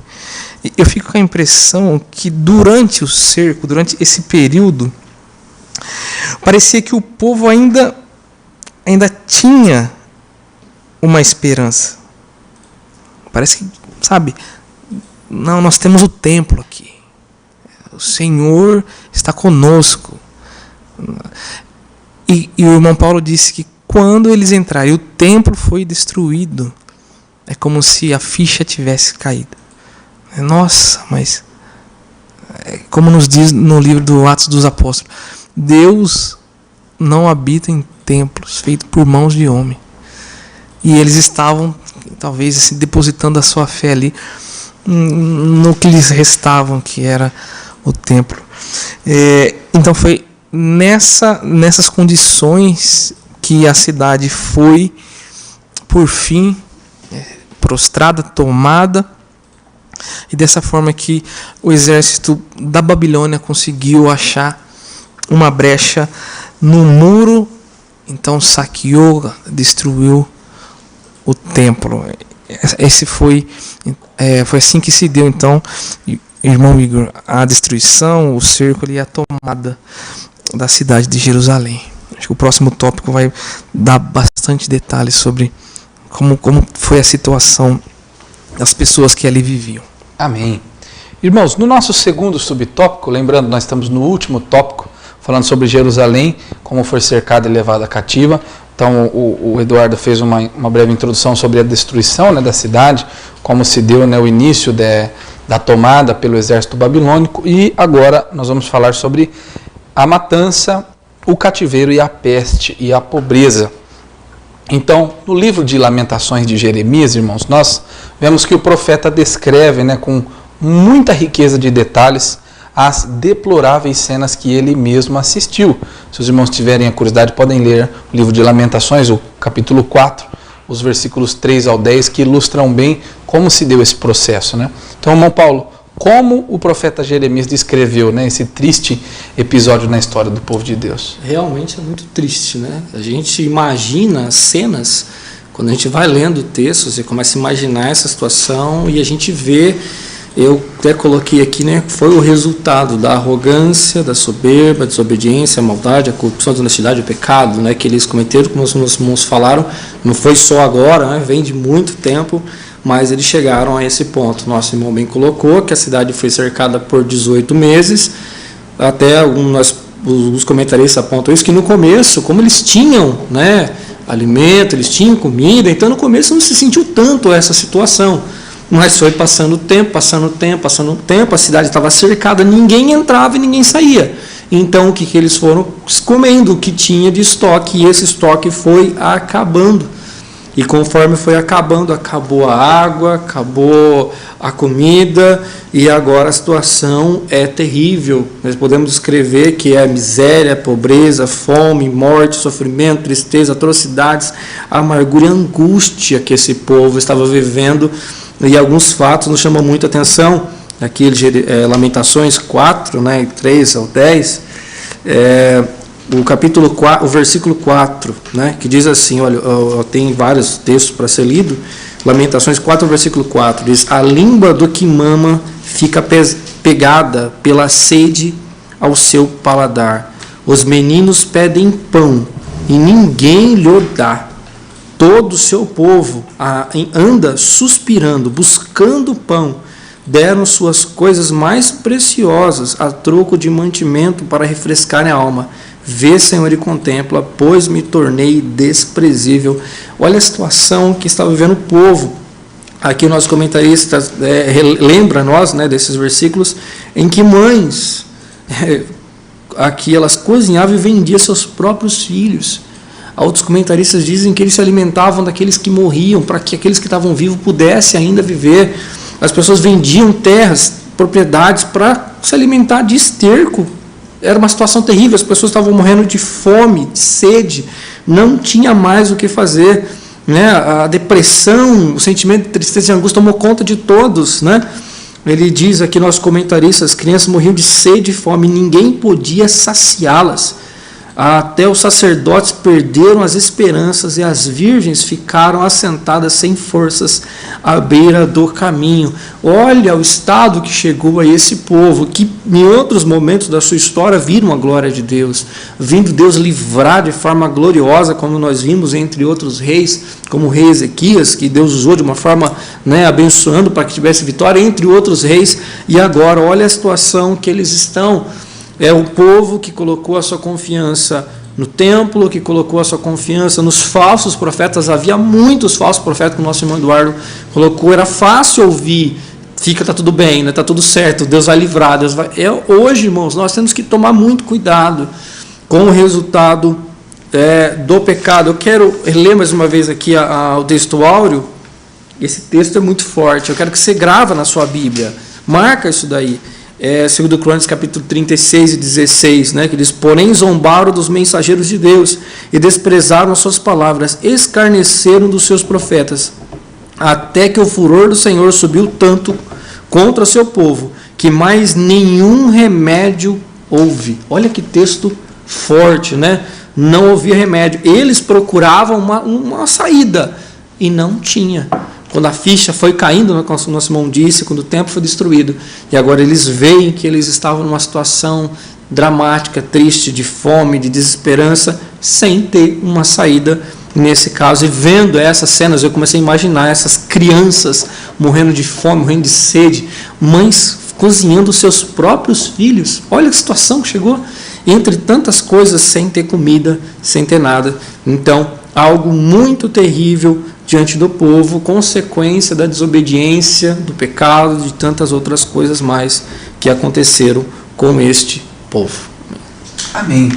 E eu fico com a impressão que durante o cerco, durante esse período, parecia que o povo ainda tinha uma esperança. Parece que, sabe, não, nós temos o templo aqui. O Senhor está conosco. E o irmão Paulo disse que quando eles entraram e o templo foi destruído, é como se a ficha tivesse caído. Nossa, mas como nos diz no livro do Atos dos Apóstolos, Deus não habita em templos feitos por mãos de homem. E eles estavam, talvez, assim, depositando a sua fé ali no que lhes restavam, que era o templo. Então foi nessas condições que a cidade foi, por fim, prostrada, tomada, e dessa forma que o exército da Babilônia conseguiu achar uma brecha no muro, então saqueou, destruiu o templo. Esse foi assim que se deu, então, irmão Igor, a destruição, o cerco e a tomada da cidade de Jerusalém. Acho que o próximo tópico vai dar bastante detalhes sobre como foi a situação das pessoas que ali viviam. Amém. Irmãos, no nosso segundo subtópico, lembrando, nós estamos no último tópico, falando sobre Jerusalém, como foi cercada e levada cativa. Então, o Eduardo fez uma breve introdução sobre a destruição, né, da cidade, como se deu, né, o início da tomada pelo exército babilônico, e agora nós vamos falar sobre a matança, o cativeiro e a peste e a pobreza. Então, no livro de Lamentações de Jeremias, irmãos, nós vemos que o profeta descreve, né, com muita riqueza de detalhes, as deploráveis cenas que ele mesmo assistiu. Se os irmãos tiverem a curiosidade, podem ler o livro de Lamentações, o capítulo 4, os versículos 3 ao 10, que ilustram bem como se deu esse processo, né? Então, irmão Paulo, como o profeta Jeremias descreveu, né, esse triste episódio na história do povo de Deus? Realmente é muito triste, né? A gente imagina as cenas, quando a gente vai lendo o texto, você começa a imaginar essa situação e a gente vê, eu até coloquei aqui, né, foi o resultado da arrogância, da soberba, da desobediência, a maldade, a corrupção, a desonestidade, o pecado, né, que eles cometeram, como os meus irmãos falaram, não foi só agora, né, vem de muito tempo, mas eles chegaram a esse ponto. Nosso irmão bem colocou que a cidade foi cercada por 18 meses, até os comentaristas apontam isso, que no começo, como eles tinham, né, alimento, eles tinham comida, então no começo não se sentiu tanto essa situação. Mas foi passando o tempo, a cidade estava cercada, ninguém entrava e ninguém saía. Então o que eles foram comendo? O que tinha de estoque, e esse estoque foi acabando. E conforme foi acabando, acabou a água, acabou a comida, e agora a situação é terrível. Nós podemos descrever que é miséria, pobreza, fome, morte, sofrimento, tristeza, atrocidades, amargura e angústia que esse povo estava vivendo. E alguns fatos nos chamam muita atenção. Aqui, Lamentações 4, 3 ao 10, o capítulo 4, o versículo 4, que diz assim, olha, tem vários textos para ser lido. Lamentações 4, versículo 4, diz: a língua do que mama fica pegada pela sede ao seu paladar. Os meninos pedem pão e ninguém lhe dá. Todo o seu povo anda suspirando, buscando pão. Deram suas coisas mais preciosas a troco de mantimento para refrescar a alma. Vê, Senhor, e contempla, pois me tornei desprezível. Olha a situação que está vivendo o povo. Aqui o nosso comentarista lembra nós, desses versículos, em que mães, aqui elas cozinhavam e vendiam seus próprios filhos. Outros comentaristas dizem que eles se alimentavam daqueles que morriam, para que aqueles que estavam vivos pudessem ainda viver. As pessoas vendiam terras, propriedades, para se alimentar de esterco. Era uma situação terrível, as pessoas estavam morrendo de fome, de sede, não tinha mais o que fazer. A depressão, o sentimento de tristeza e angústia tomou conta de todos. Ele diz aqui, nosso comentarista, as crianças morriam de sede e fome, ninguém podia saciá-las. Até os sacerdotes perderam as esperanças e as virgens ficaram assentadas sem forças à beira do caminho. Olha o estado que chegou a esse povo, que em outros momentos da sua história viram a glória de Deus, vindo Deus livrar de forma gloriosa, como nós vimos entre outros reis, como o rei Ezequias, que Deus usou de uma forma abençoando para que tivesse vitória, entre outros reis. E agora, olha a situação que eles estão. É o povo que colocou a sua confiança no templo, que colocou a sua confiança nos falsos profetas. Havia muitos falsos profetas, que o nosso irmão Eduardo colocou. Era fácil ouvir, está tudo bem, está tudo certo, Deus vai livrar. Hoje, irmãos, nós temos que tomar muito cuidado com o resultado do pecado. Eu quero ler mais uma vez aqui o texto áureo. Esse texto é muito forte. Eu quero que você grava na sua Bíblia. Marca isso daí. 2 Crônicas, capítulo 36 e 16, que diz: porém zombaram dos mensageiros de Deus e desprezaram as suas palavras, escarneceram dos seus profetas, até que o furor do Senhor subiu tanto contra seu povo, que mais nenhum remédio houve. Olha que texto forte, Não havia remédio. Eles procuravam uma saída e não tinha. Quando a ficha foi caindo, como o nosso irmão disse, quando o templo foi destruído, e agora eles veem que eles estavam numa situação dramática, triste, de fome, de desesperança, sem ter uma saída nesse caso. E vendo essas cenas, eu comecei a imaginar essas crianças morrendo de fome, morrendo de sede, mães cozinhando seus próprios filhos. Olha a situação que chegou, entre tantas coisas, sem ter comida, sem ter nada. Então, algo muito terrível diante do povo, consequência da desobediência, do pecado, de tantas outras coisas mais que aconteceram com este povo. Amém.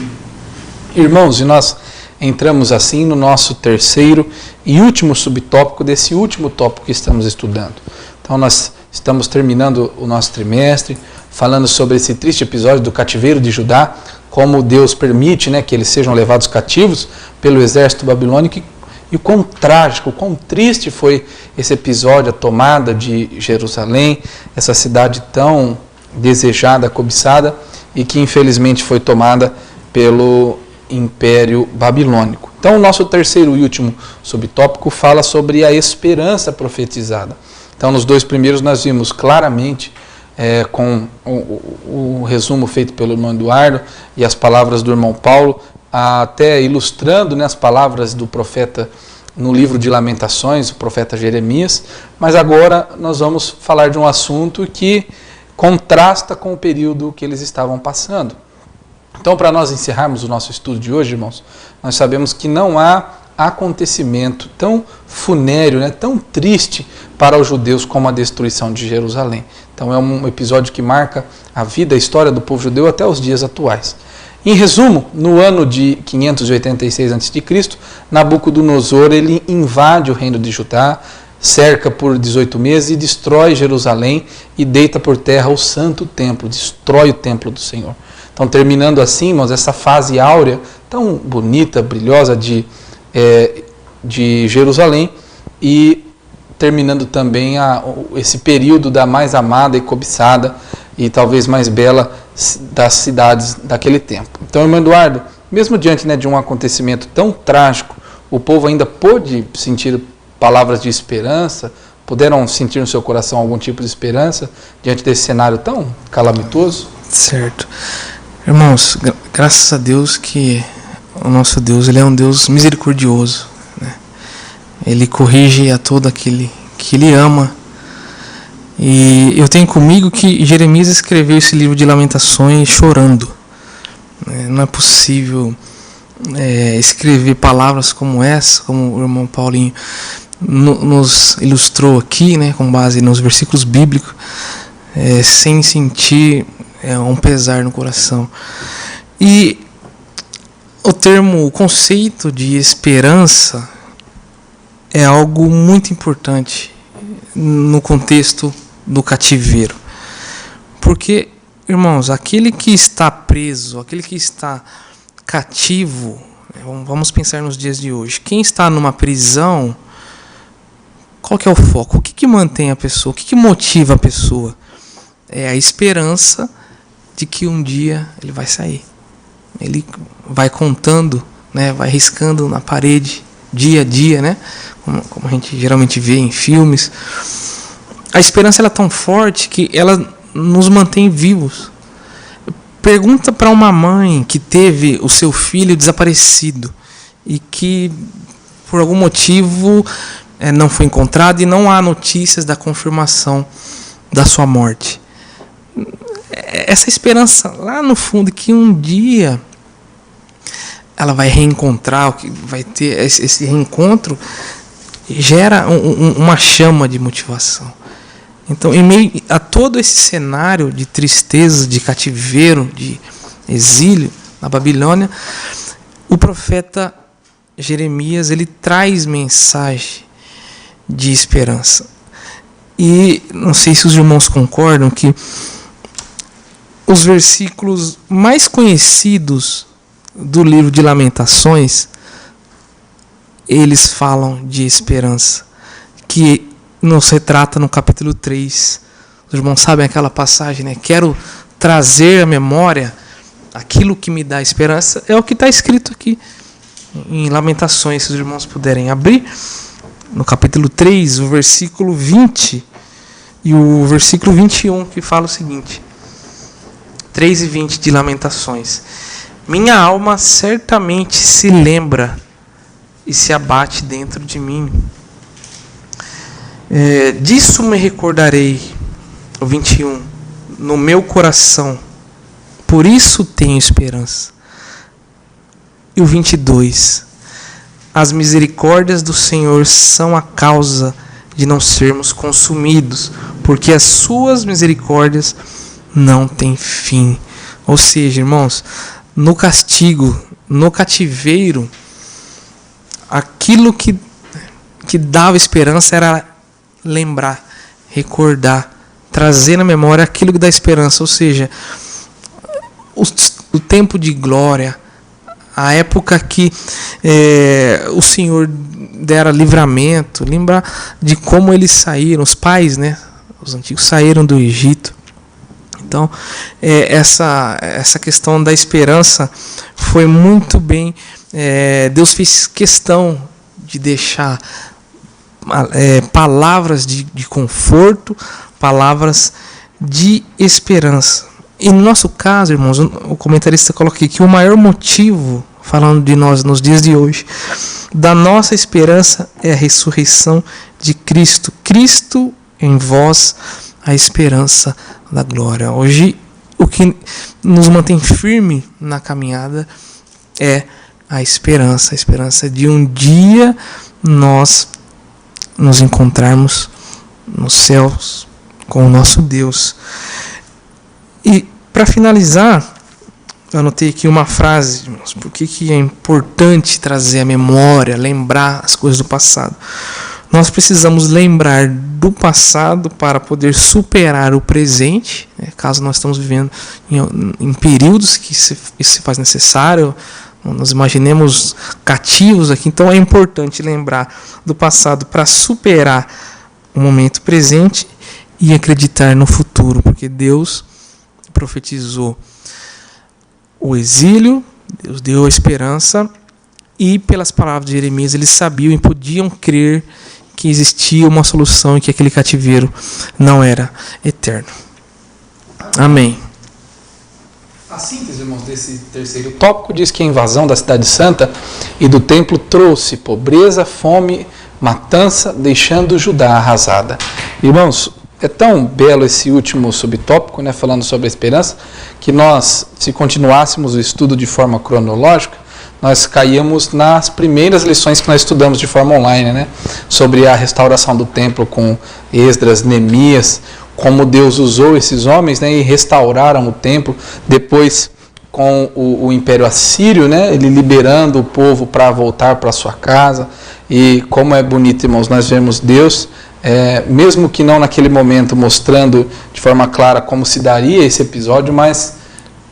Irmãos, e nós entramos assim no nosso terceiro e último subtópico desse último tópico que estamos estudando. Então nós estamos terminando o nosso trimestre, falando sobre esse triste episódio do cativeiro de Judá, como Deus permite que eles sejam levados cativos pelo exército babilônico. E o quão trágico, o quão triste foi esse episódio, a tomada de Jerusalém, essa cidade tão desejada, cobiçada, e que infelizmente foi tomada pelo Império Babilônico. Então o nosso terceiro e último subtópico fala sobre a esperança profetizada. Então nos dois primeiros nós vimos claramente, com o resumo feito pelo irmão Eduardo e as palavras do irmão Paulo, até ilustrando as palavras do profeta no livro de Lamentações, o profeta Jeremias, mas agora nós vamos falar de um assunto que contrasta com o período que eles estavam passando. Então, para nós encerrarmos o nosso estudo de hoje, irmãos, nós sabemos que não há acontecimento tão funéreo, né, tão triste para os judeus como a destruição de Jerusalém. Então é um episódio que marca a vida, a história do povo judeu até os dias atuais. Em resumo, no ano de 586 a.C., Nabucodonosor ele invade o reino de Judá, cerca por 18 meses e destrói Jerusalém e deita por terra o santo templo, destrói o templo do Senhor. Então, terminando assim, irmãos, essa fase áurea, tão bonita, brilhosa de Jerusalém, e terminando também esse período da mais amada e cobiçada e talvez mais bela das cidades daquele tempo. Então, irmão Eduardo, mesmo diante, né, de um acontecimento tão trágico, o povo ainda pôde sentir palavras de esperança, puderam sentir no seu coração algum tipo de esperança diante desse cenário tão calamitoso? Certo. Irmãos, graças a Deus que o nosso Deus, ele é um Deus misericordioso, né? Ele corrige a todo aquele que ele ama. E eu tenho comigo que Jeremias escreveu esse livro de Lamentações chorando. Não é possível escrever palavras como essa, como o irmão Paulinho nos ilustrou aqui, né, com base nos versículos bíblicos, sem sentir um pesar no coração. E o conceito de esperança é algo muito importante no contexto do cativeiro. Porque, irmãos, aquele que está preso, aquele que está cativo, vamos pensar nos dias de hoje, quem está numa prisão, qual que é o foco? O que mantém a pessoa? O que motiva a pessoa? É a esperança de que um dia ele vai sair. Ele vai contando, né, vai riscando na parede, dia a dia, né, como a gente geralmente vê em filmes. A esperança ela é tão forte que ela nos mantém vivos. Pergunta para uma mãe que teve o seu filho desaparecido e que por algum motivo não foi encontrado e não há notícias da confirmação da sua morte. Essa esperança lá no fundo que um dia ela vai reencontrar, que vai ter esse reencontro, gera uma chama de motivação. Então, em meio a todo esse cenário de tristeza, de cativeiro, de exílio na Babilônia, o profeta Jeremias ele traz mensagem de esperança. E não sei se os irmãos concordam que os versículos mais conhecidos do livro de Lamentações, eles falam de esperança, que nos retrata no capítulo 3. Os irmãos sabem aquela passagem, né? Quero trazer à memória aquilo que me dá esperança. É o que está escrito aqui em Lamentações, se os irmãos puderem abrir, no capítulo 3, o versículo 20 e o versículo 21, que fala o seguinte: 3 e 20 de Lamentações. Minha alma certamente se lembra e se abate dentro de mim. Disso me recordarei, o 21, no meu coração, por isso tenho esperança. E o 22, as misericórdias do Senhor são a causa de não sermos consumidos, porque as suas misericórdias não têm fim. Ou seja, irmãos, no castigo, no cativeiro, aquilo que dava esperança era lembrar, recordar, trazer na memória aquilo que dá esperança. Ou seja, o tempo de glória, a época que o Senhor dera livramento, lembrar de como eles saíram, os pais, né, os antigos saíram do Egito. Então, essa questão da esperança foi muito bem. Deus fez questão de deixar palavras de conforto, palavras de esperança. E no nosso caso, irmãos, o comentarista coloca aqui que o maior motivo, falando de nós nos dias de hoje, da nossa esperança é a ressurreição de Cristo. Cristo em vós, a esperança da glória. Hoje, o que nos mantém firme na caminhada é a esperança de um dia nós nos encontrarmos nos céus com o nosso Deus. E para finalizar, eu anotei aqui uma frase, irmãos, por que é importante trazer a memória, lembrar as coisas do passado. Nós precisamos lembrar do passado para poder superar o presente, né, caso nós estamos vivendo em períodos que isso se faz necessário. Nós imaginemos cativos aqui, então é importante lembrar do passado para superar o momento presente e acreditar no futuro, porque Deus profetizou o exílio, Deus deu a esperança, e pelas palavras de Jeremias eles sabiam e podiam crer que existia uma solução e que aquele cativeiro não era eterno. Amém. A síntese, irmãos, desse terceiro tópico diz que a invasão da cidade santa e do templo trouxe pobreza, fome, matança, deixando Judá arrasada. Irmãos, é tão belo esse último subtópico, né, falando sobre a esperança, que nós, se continuássemos o estudo de forma cronológica, nós caíamos nas primeiras lições que nós estudamos de forma online, né, sobre a restauração do templo com Esdras, Neemias, como Deus usou esses homens, né, e restauraram o templo, depois com o Império Assírio, né, ele liberando o povo para voltar para sua casa. E como é bonito, irmãos, nós vemos Deus, mesmo que não naquele momento mostrando de forma clara como se daria esse episódio, mas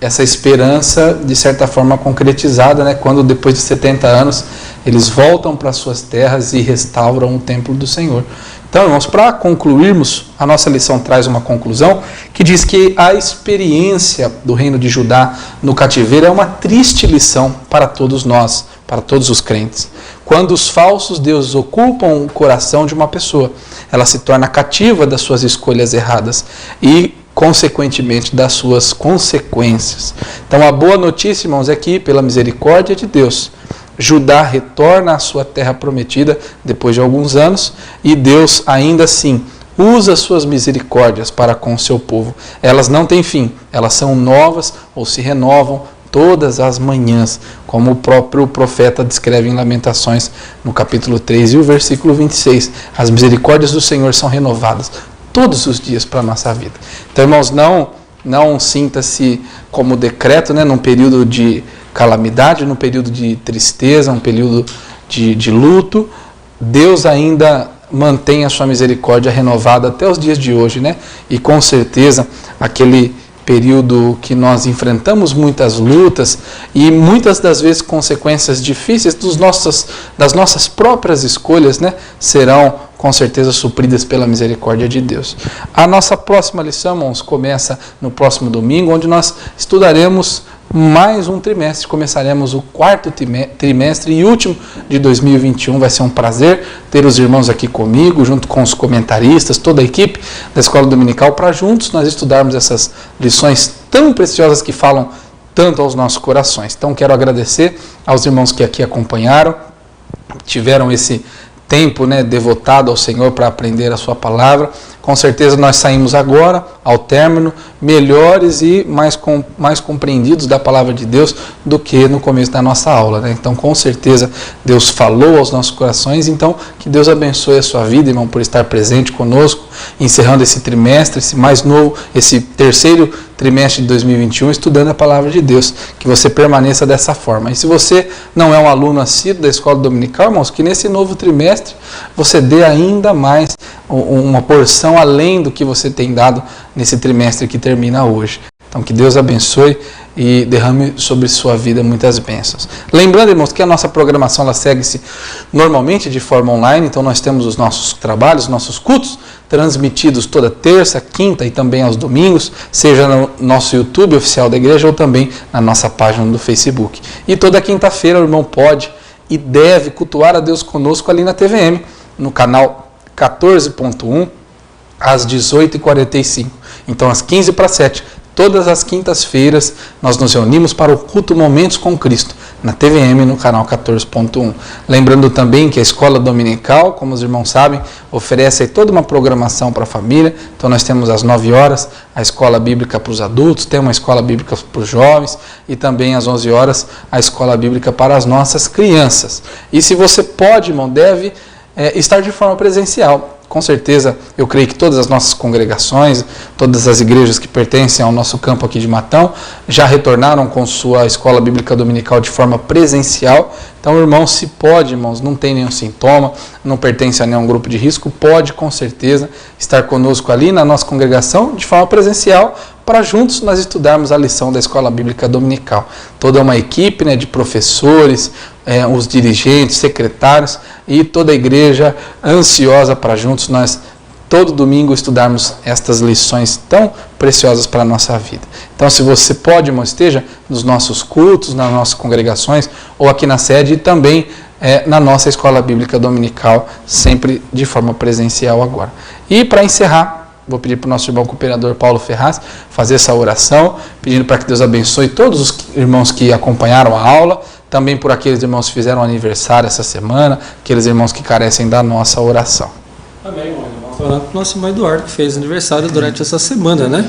essa esperança de certa forma concretizada, né, quando depois de 70 anos eles voltam para suas terras e restauram o templo do Senhor. Então, irmãos, para concluirmos, a nossa lição traz uma conclusão que diz que a experiência do reino de Judá no cativeiro é uma triste lição para todos nós, para todos os crentes. Quando os falsos deuses ocupam o coração de uma pessoa, ela se torna cativa das suas escolhas erradas e, consequentemente, das suas consequências. Então, a boa notícia, irmãos, é que, pela misericórdia de Deus, Judá retorna à sua terra prometida depois de alguns anos, e Deus ainda assim usa suas misericórdias para com o seu povo. Elas não têm fim, elas são novas ou se renovam todas as manhãs, como o próprio profeta descreve em Lamentações, no capítulo 3 e o versículo 26. As misericórdias do Senhor são renovadas todos os dias para a nossa vida. Então, irmãos, não sinta-se como decreto, né, num período de calamidade, num período de tristeza, um período de luto. Deus ainda mantém a sua misericórdia renovada até os dias de hoje, né? E com certeza aquele período que nós enfrentamos muitas lutas e muitas das vezes consequências difíceis das nossas próprias escolhas, né, serão com certeza supridas pela misericórdia de Deus. A nossa próxima lição, irmãos, começa no próximo domingo, onde nós estudaremos mais um trimestre. Começaremos o quarto trimestre e último de 2021. Vai ser um prazer ter os irmãos aqui comigo, junto com os comentaristas, toda a equipe da Escola Dominical, para juntos nós estudarmos essas lições tão preciosas que falam tanto aos nossos corações. Então, quero agradecer aos irmãos que aqui acompanharam, tiveram esse tempo, né, devotado ao Senhor para aprender a sua palavra. Com certeza nós saímos agora, ao término, melhores e mais compreendidos da palavra de Deus do que no começo da nossa aula, né? Então, com certeza, Deus falou aos nossos corações. Então, que Deus abençoe a sua vida, irmão, por estar presente conosco, encerrando esse trimestre, esse mais novo, esse terceiro trimestre de 2021, estudando a palavra de Deus. Que você permaneça dessa forma. E se você não é um aluno assíduo da Escola Dominical, irmãos, que nesse novo trimestre você dê ainda mais uma porção além do que você tem dado nesse trimestre que termina hoje. Então, que Deus abençoe e derrame sobre sua vida muitas bênçãos. Lembrando, irmãos, que a nossa programação ela segue-se normalmente de forma online. Então, nós temos os nossos trabalhos, os nossos cultos, transmitidos toda terça, quinta e também aos domingos, seja no nosso YouTube oficial da igreja ou também na nossa página do Facebook. E toda quinta-feira o irmão pode e deve cultuar a Deus conosco ali na TVM, no canal 14.1, às 18h45. Então, às 15 para 7, todas as quintas-feiras nós nos reunimos para o culto Momentos com Cristo, na TVM, no canal 14.1. Lembrando também que a escola dominical, como os irmãos sabem, oferece aí toda uma programação para a família. Então nós temos às 9 horas a escola bíblica para os adultos, tem uma escola bíblica para os jovens e também às 11 horas a escola bíblica para as nossas crianças. E se você pode, irmão, deve estar de forma presencial. Com certeza, eu creio que todas as nossas congregações, todas as igrejas que pertencem ao nosso campo aqui de Matão, já retornaram com sua escola bíblica dominical de forma presencial. Então, irmão, se pode, irmãos, não tem nenhum sintoma, não pertence a nenhum grupo de risco, pode com certeza estar conosco ali na nossa congregação de forma presencial, para juntos nós estudarmos a lição da escola bíblica dominical. Toda uma equipe, né, de professores, os dirigentes, secretários e toda a igreja ansiosa para juntos nós todo domingo estudarmos estas lições tão preciosas para a nossa vida. Então, se você pode, irmão, esteja nos nossos cultos, nas nossas congregações ou aqui na sede e também na nossa escola bíblica dominical, sempre de forma presencial agora. E para encerrar, vou pedir para o nosso irmão cooperador Paulo Ferraz fazer essa oração, pedindo para que Deus abençoe todos os irmãos que acompanharam a aula, também por aqueles irmãos que fizeram aniversário essa semana, aqueles irmãos que carecem da nossa oração. Amém, irmão. Falando para o nosso irmão Eduardo, que fez aniversário durante essa semana, né?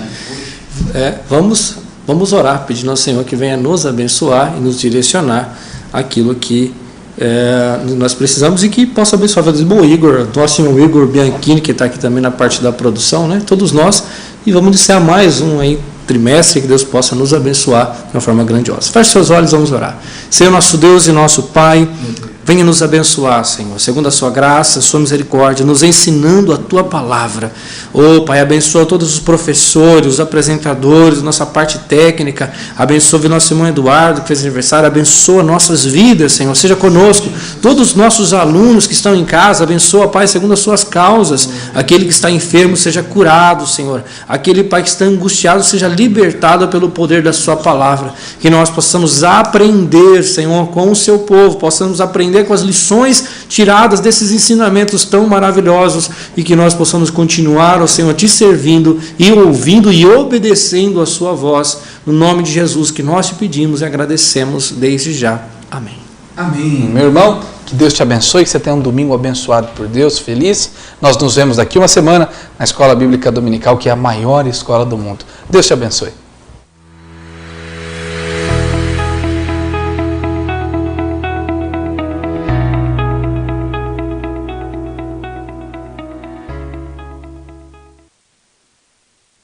Vamos orar, pedindo ao Senhor que venha nos abençoar e nos direcionar aquilo que nós precisamos e que possa abençoar o irmão Igor, nosso irmão Igor Bianchini, que está aqui também na parte da produção, né? Todos nós, e vamos iniciar mais um aí, trimestre, que Deus possa nos abençoar de uma forma grandiosa. Feche seus olhos, vamos orar. Senhor nosso Deus e nosso Pai, venha nos abençoar, Senhor, segundo a sua graça, a sua misericórdia, nos ensinando a tua palavra. Oh, Pai, abençoa todos os professores, os apresentadores, nossa parte técnica, abençoa o nosso irmão Eduardo, que fez aniversário, abençoa nossas vidas, Senhor, seja conosco, todos os nossos alunos que estão em casa, abençoa, Pai, segundo as suas causas, aquele que está enfermo seja curado, Senhor, aquele, Pai, que está angustiado seja libertado pelo poder da sua palavra, que nós possamos aprender, Senhor, com o seu povo, possamos aprender com as lições tiradas desses ensinamentos tão maravilhosos e que nós possamos continuar, ó Senhor, te servindo e ouvindo e obedecendo a sua voz, no nome de Jesus que nós te pedimos e agradecemos desde já. Amém. Amém. Meu irmão, que Deus te abençoe, que você tenha um domingo abençoado por Deus, feliz. Nós nos vemos daqui uma semana na Escola Bíblica Dominical, que é a maior escola do mundo. Deus te abençoe.